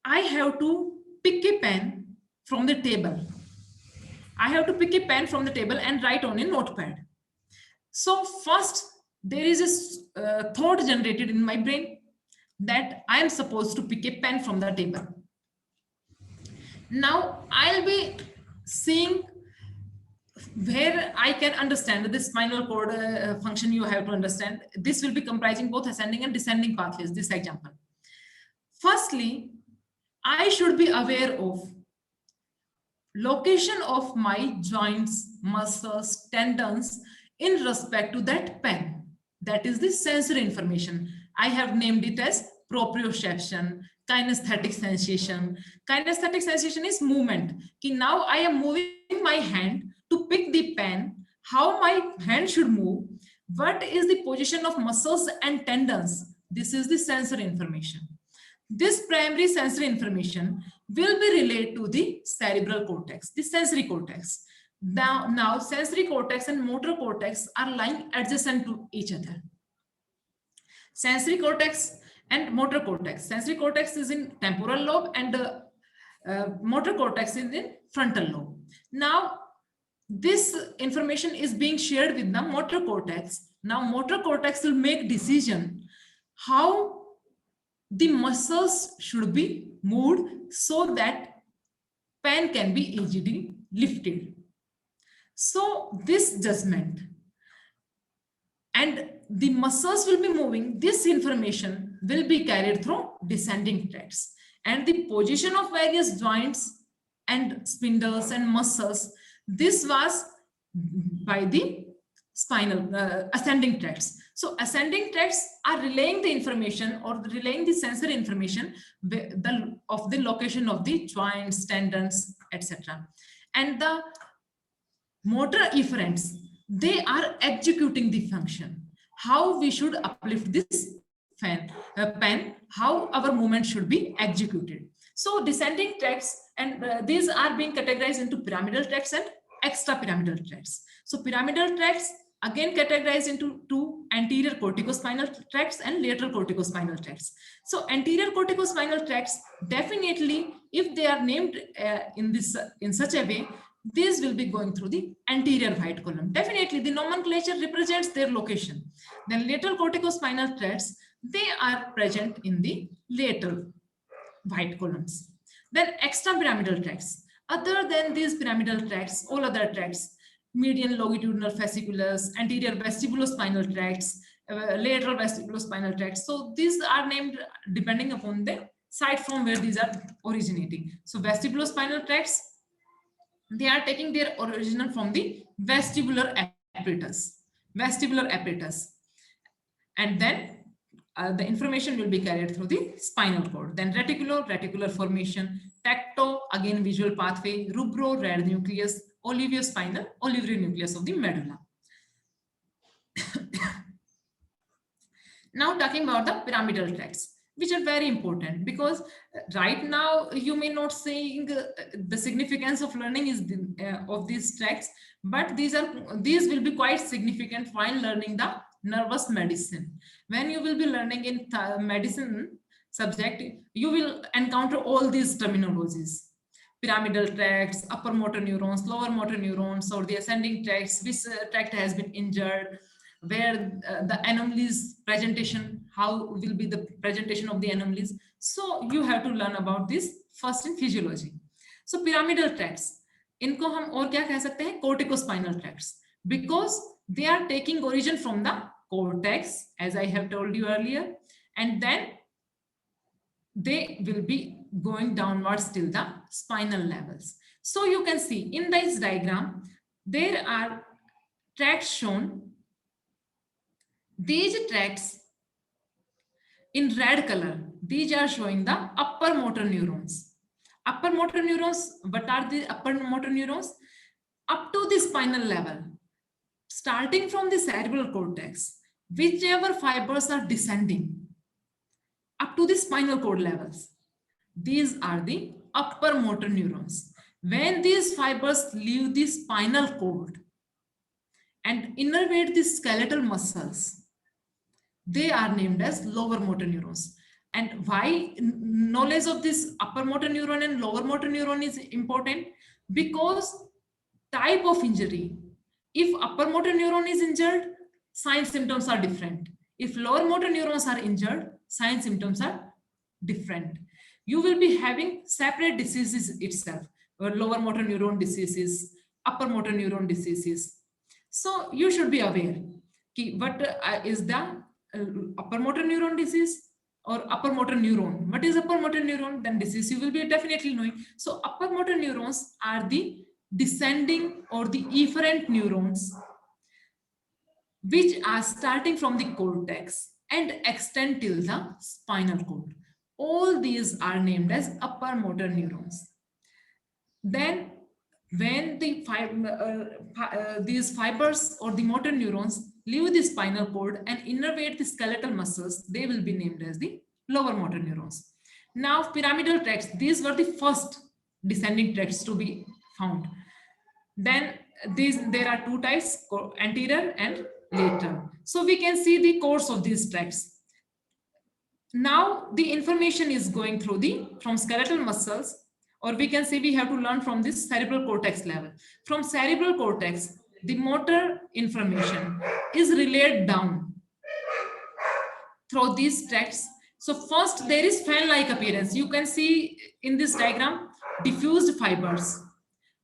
I have to pick a pen from the table. I have to pick a pen from the table and write on a notepad. So first, there is a thought generated in my brain that I am supposed to pick a pen from the table. Now I'll be seeing where I can understand this spinal cord function. You have to understand this will be comprising both ascending and descending pathways. This example. Firstly, I should be aware of location of my joints, muscles, tendons in respect to that pen. That is the sensory information. I have named it as proprioception, kinesthetic sensation. Kinesthetic sensation is movement. Now I am moving my hand to pick the pen, how my hand should move, what is the position of muscles and tendons. This is the sensory information. This primary sensory information will be related to the cerebral cortex, the sensory cortex. Now sensory cortex and motor cortex are lying adjacent to each other. Sensory cortex and motor cortex. Sensory cortex is in temporal lobe and motor cortex is in frontal lobe. Now, this information is being shared with the motor cortex. Now, motor cortex will make decision how the muscles should be moved so that pen can be easily lifted. So this judgment and the muscles will be moving, this information will be carried through descending tracts, and the position of various joints and spindles and muscles, this was by the spinal ascending tracts. So ascending tracts are relaying the information or relaying the sensory information of the location of the joints, tendons, etc. And the motor efferents, they are executing the function, how we should uplift this pen, how our movement should be executed. So descending tracts, and these are being categorized into pyramidal tracts and extrapyramidal tracts. So pyramidal tracts again categorized into two: anterior corticospinal tracts and lateral corticospinal tracts. So anterior corticospinal tracts, definitely if they are named in such a way, these will be going through the anterior white column. Definitely the nomenclature represents their location. Then lateral corticospinal tracts, they are present in the lateral white columns. Then extrapyramidal tracts, other than these pyramidal tracts, all other tracts, median longitudinal fasciculus, anterior vestibulospinal tracts, lateral vestibulospinal tracts. So these are named depending upon the site from where these are originating. So vestibulospinal tracts, they are taking their origin from the vestibular apparatus, and then the information will be carried through the spinal cord. Then reticular formation, tecto, again visual pathway, rubro, red nucleus, oliviospinal, olivary nucleus of the medulla. Now talking about the pyramidal tracts, which are very important, because right now you may not saying the significance of learning is of these tracts, but these will be quite significant while learning the nervous medicine. When you will be learning in medicine subject, you will encounter all these terminologies: pyramidal tracts, upper motor neurons, lower motor neurons, or the ascending tracts, which tract has been injured, where the anomalies presentation, how will be the presentation of the anomalies. So you have to learn about this first in physiology. So pyramidal tracts, इनको हम और क्या कह सकते हैं? Corticospinal tracts, because they are taking origin from the cortex, as I have told you earlier, and then they will be going downwards till the spinal levels. So you can see in this diagram, there are tracts shown. These tracts in red color, these are showing the upper motor neurons. Upper motor neurons, what are the upper motor neurons? Up to the spinal level, starting from the cerebral cortex, whichever fibers are descending up to the spinal cord levels, these are the upper motor neurons. When these fibers leave the spinal cord and innervate the skeletal muscles, they are named as lower motor neurons. And why knowledge of this upper motor neuron and lower motor neuron is important? Because type of injury. If upper motor neuron is injured, sign symptoms are different. If lower motor neurons are injured, sign symptoms are different. You will be having separate diseases itself, or lower motor neuron diseases, upper motor neuron diseases. So you should be aware what is the upper motor neuron disease or upper motor neuron. What is upper motor neuron? Then disease you will be definitely knowing. So upper motor neurons are the descending or the efferent neurons which are starting from the cortex and extend till the spinal cord. All these are named as upper motor neurons. Then when the these fibers or the motor neurons leave the spinal cord and innervate the skeletal muscles, they will be named as the lower motor neurons. Now pyramidal tracts, these were the first descending tracts to be found. Then there are two types, anterior and lateral. So we can see the course of these tracts. Now the information is going through from skeletal muscles, or we can say we have to learn from this cerebral cortex level. From cerebral cortex, the motor information is relayed down through these tracts. So first there is fan-like appearance. You can see in this diagram diffused fibers.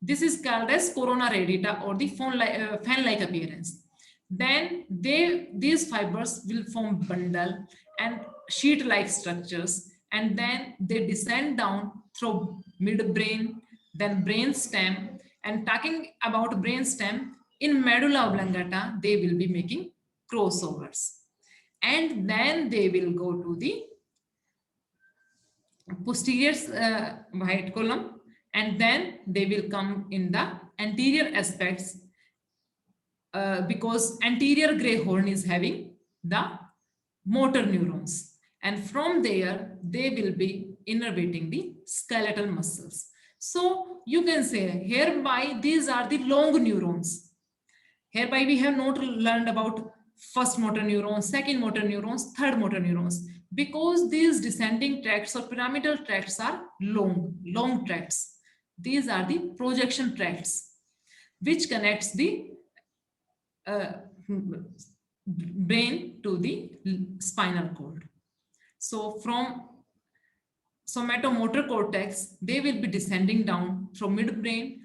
This is called as corona radiata or the fan-like appearance. Then these fibers will form bundle and sheet-like structures, and then they descend down through midbrain, then brain stem. And talking about brain stem, in medulla oblongata, they will be making crossovers. And then they will go to the posterior white column, and then they will come in the anterior aspects because anterior gray horn is having the motor neurons. And from there, they will be innervating the skeletal muscles. So you can say hereby these are the long neurons. Hereby we have not learned about first motor neurons, second motor neurons, third motor neurons, because these descending tracts or pyramidal tracts are long tracts. These are the projection tracts which connects the brain to the spinal cord. So from somatomotor cortex, they will be descending down from midbrain.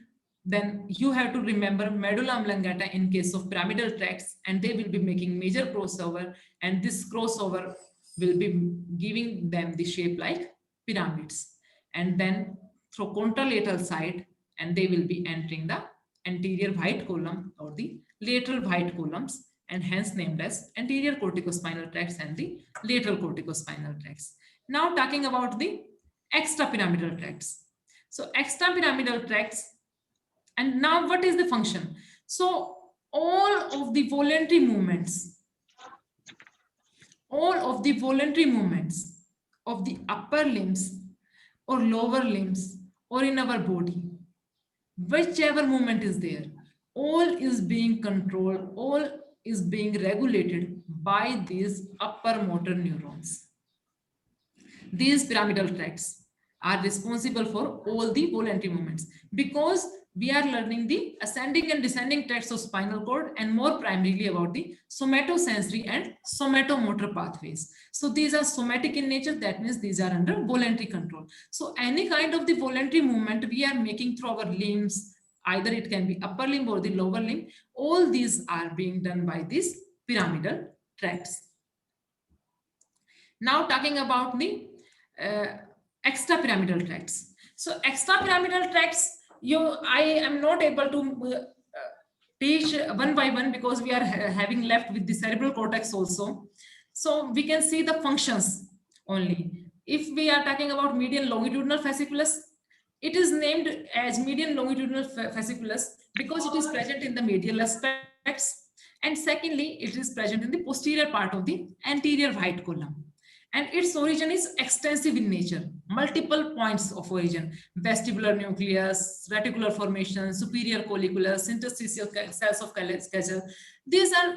Then you have to remember medulla oblongata in case of pyramidal tracts, and they will be making major crossover, and this crossover will be giving them the shape like pyramids. And then through contralateral side, and they will be entering the anterior white column or the lateral white columns, and hence named as anterior corticospinal tracts and the lateral corticospinal tracts. Now talking about the extrapyramidal tracts. So extrapyramidal tracts, and now what is the function? So all of the voluntary movements of the upper limbs or lower limbs or in our body, whichever movement is there, all is being controlled, all is being regulated by these upper motor neurons. These pyramidal tracts are responsible for all the voluntary movements, because we are learning the ascending and descending tracts of spinal cord, and more primarily about the somatosensory and somatomotor pathways. So these are somatic in nature, that means these are under voluntary control. So any kind of the voluntary movement we are making through our limbs, either it can be upper limb or the lower limb, all these are being done by these pyramidal tracts. Now talking about the extrapyramidal tracts. So extrapyramidal tracts, I am not able to teach one by one because we are having left with the cerebral cortex also. So we can see the functions only. If we are talking about median longitudinal fasciculus, it is named as median longitudinal fasciculus because it is present in the medial aspects. And secondly, it is present in the posterior part of the anterior white column. And its origin is extensive in nature, multiple points of origin: vestibular nucleus, reticular formation, superior colliculus, interstitial cells of Kegel. These are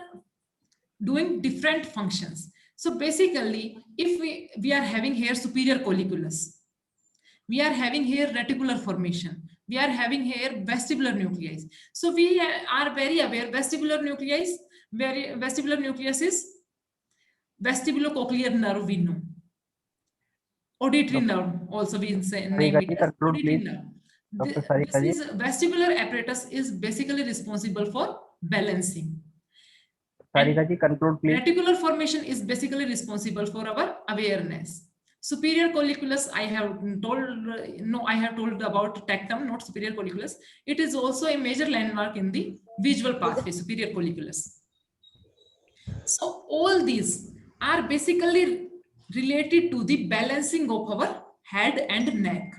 doing different functions. So basically, if we are having here superior colliculus, we are having here reticular formation, we are having here vestibular nuclei. So we are very aware vestibular nuclei Vestibular nucleus is vestibulocochlear nerve, we know. Auditory nerve also we say name it as conclude, auditory please. nerve. Dr. Sarika This is vestibular apparatus is basically responsible for balancing. Sarika ji, conclude, please. Reticular formation is basically responsible for our awareness. Superior colliculus, I have told about tectum, not superior colliculus. It is also a major landmark in the visual pathway, superior colliculus. So all these are basically related to the balancing of our head and neck.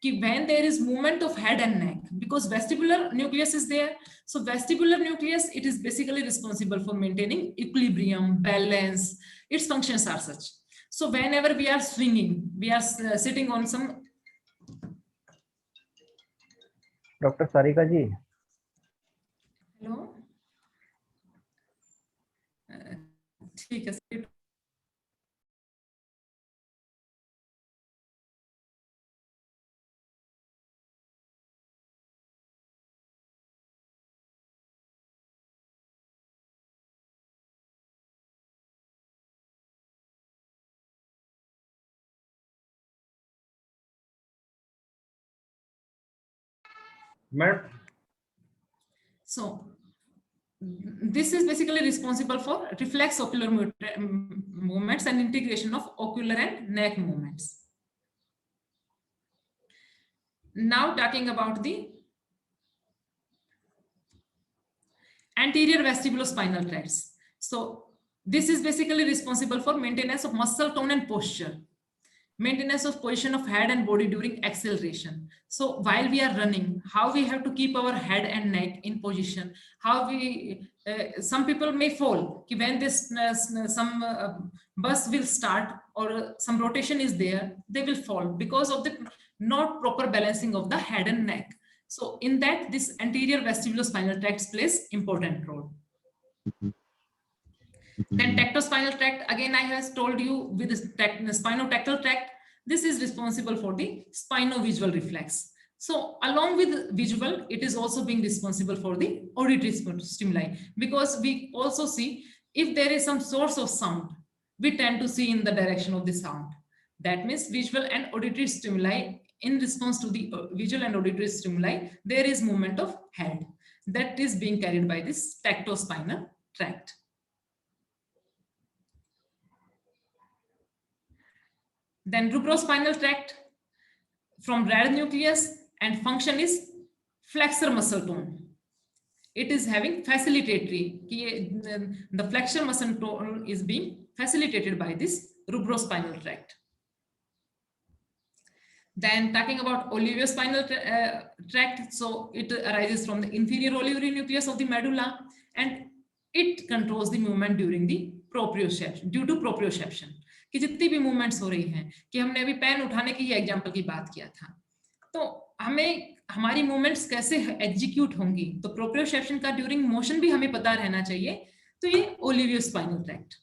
When there is movement of head and neck, because vestibular nucleus is there, so vestibular nucleus, it is basically responsible for maintaining equilibrium, balance. Its functions are such. So whenever we are swinging, we are sitting on some. Dr. Sarika ji. Hello. ठीक है. So this is basically responsible for reflex ocular movements and integration of ocular and neck movements. Now talking about the anterior vestibulospinal tracts. So this is basically responsible for maintenance of muscle tone and posture, maintenance of position of head and body during acceleration. So while we are running, how we have to keep our head and neck in position, how we, some people may fall, when this some bus will start or some rotation is there, they will fall because of the not proper balancing of the head and neck. So in that, this anterior vestibulospinal tract plays important role. Then tectospinal tract, again, I have told you with the spinotectal tract, this is responsible for the spino-visual reflex. So along with visual, it is also being responsible for the auditory stimuli, because we also see if there is some source of sound, we tend to see in the direction of the sound. That means visual and auditory stimuli, in response to the visual and auditory stimuli, there is movement of head that is being carried by this tectospinal tract. Then rubrospinal tract from rad nucleus, and function is flexor muscle tone. It is having facilitatory, the flexor muscle tone is being facilitated by this rubrospinal tract. Then talking about oliviospinal tract, so it arises from the inferior olivary nucleus of the medulla, and it controls the movement during the proprioception, due to proprioception. कि जितनी भी movements हो रही हैं, कि हमने अभी pen उठाने की एग्जांपल की बात किया था, तो हमें हमारी मूवमेंट्स कैसे एग्जीक्यूट होंगी, तो प्रोप्रियोसेप्शन का ड्यूरिंग मोशन भी हमें पता रहना चाहिए. तो ये ओलिवियोस्पाइनल tract.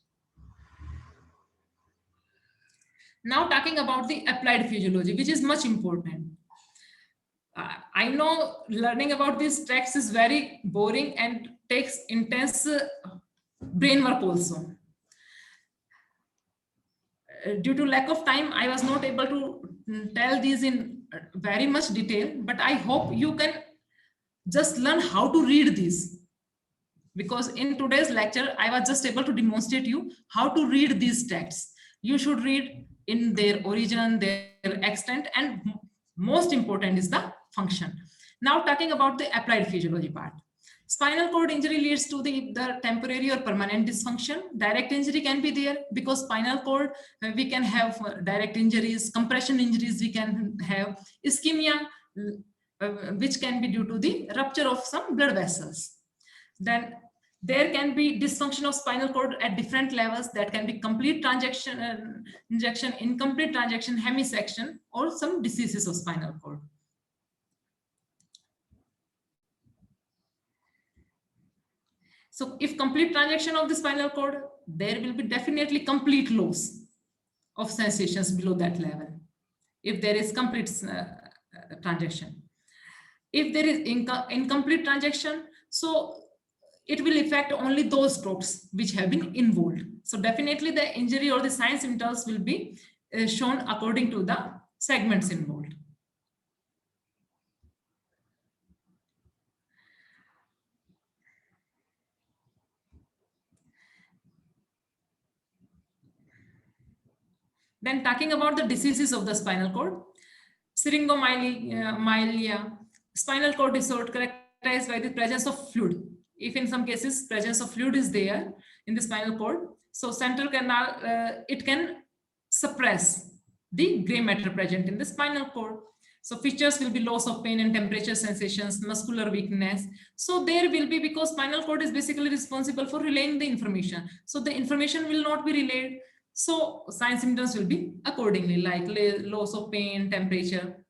Now talking about the applied physiology, which is much important. I know learning about these tracts is very boring and takes intense brain work also. Due to lack of time, I was not able to tell these in very much detail, but I hope you can just learn how to read these, because in today's lecture, I was just able to demonstrate you how to read these tracts. You should read in their origin, their extent, and most important is the function. Now talking about the applied physiology part. Spinal cord injury leads to the temporary or permanent dysfunction. Direct injury can be there, because spinal cord, we can have direct injuries, compression injuries we can have, ischemia, which can be due to the rupture of some blood vessels. Then there can be dysfunction of spinal cord at different levels. That can be complete transaction, injection, incomplete transaction, hemisection, or some diseases of spinal cord. So if complete transaction of the spinal cord, there will be definitely complete loss of sensations below that level, if there is complete transaction. If there is incomplete transaction, so it will affect only those strokes which have been involved. So definitely the injury or the sign symptoms will be shown according to the segments involved. Then talking about the diseases of the spinal cord, syringomyelia, spinal cord disorder characterized by the presence of fluid. If in some cases presence of fluid is there in the spinal cord, so central canal, it can suppress the gray matter present in the spinal cord. So features will be loss of pain and temperature sensations, muscular weakness. So there will be, because spinal cord is basically responsible for relaying the information. So the information will not be relayed. So sign symptoms will be accordingly, like loss of pain, temperature.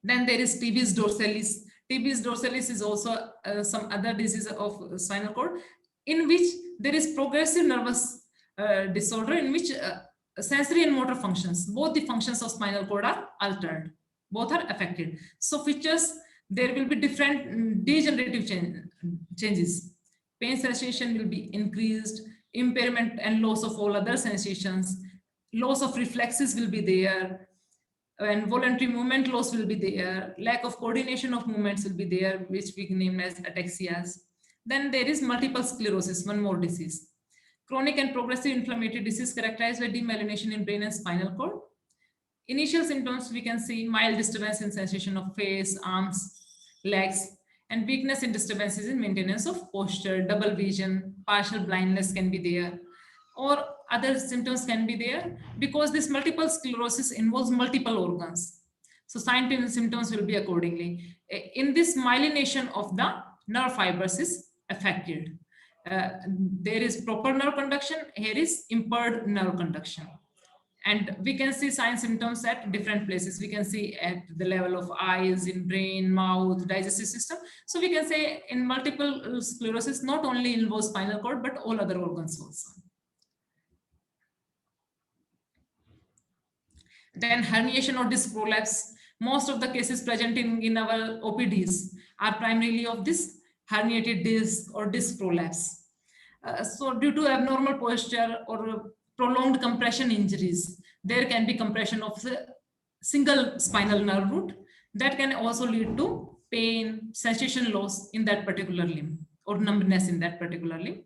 Then there is TBS dorsalis. TBS dorsalis is also some other disease of spinal cord, in which there is progressive nervous disorder, in which sensory and motor functions, both the functions of spinal cord are altered, both are affected. So features, there will be different degenerative changes. Pain sensation will be increased, impairment and loss of all other sensations, loss of reflexes will be there, and voluntary movement loss will be there, lack of coordination of movements will be there, which we name as ataxias. Then there is multiple sclerosis, one more disease. Chronic and progressive inflammatory disease characterized by demyelination in brain and spinal cord. Initial symptoms, we can see mild disturbance in sensation of face, arms, legs, and weakness and disturbances in maintenance of posture, double vision, partial blindness can be there, or other symptoms can be there, because this multiple sclerosis involves multiple organs. So signs and symptoms will be accordingly. In this, myelination of the nerve fibers is affected. There is proper nerve conduction, here is impaired nerve conduction. And we can see sign symptoms at different places. We can see at the level of eyes, in brain, mouth, digestive system. So we can say in multiple sclerosis, not only involves spinal cord, but all other organs also. Then herniation or disc prolapse. Most of the cases presenting in our OPDs are primarily of this herniated disc or disc prolapse. So due to abnormal posture or prolonged compression injuries, there can be compression of the single spinal nerve root that can also lead to pain, sensation loss in that particular limb, or numbness in that particular limb.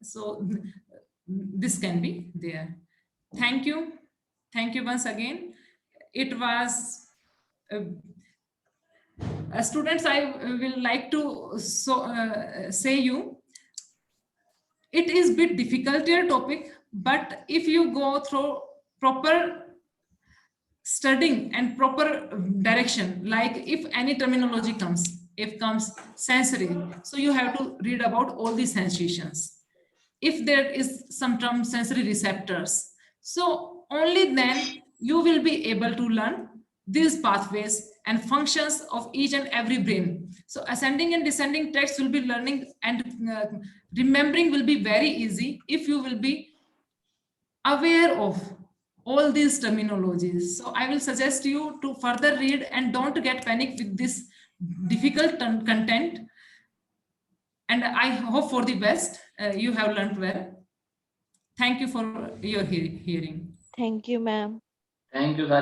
So this can be there. Thank you. Thank you once again. It was students, I will like to say you, it is bit difficult topic, but if you go through proper studying and proper direction, like if any terminology comes, if comes sensory, so you have to read about all the sensations. If there is some term sensory receptors, so only then you will be able to learn these pathways and functions of each and every brain. So ascending and descending tracts will be learning, and remembering will be very easy if you will be aware of all these terminologies. So I will suggest you to further read and don't get panic with this difficult content. And I hope for the best. You have learned well. Thank you for your hearing. Thank you, ma'am. Thank you, Sarika.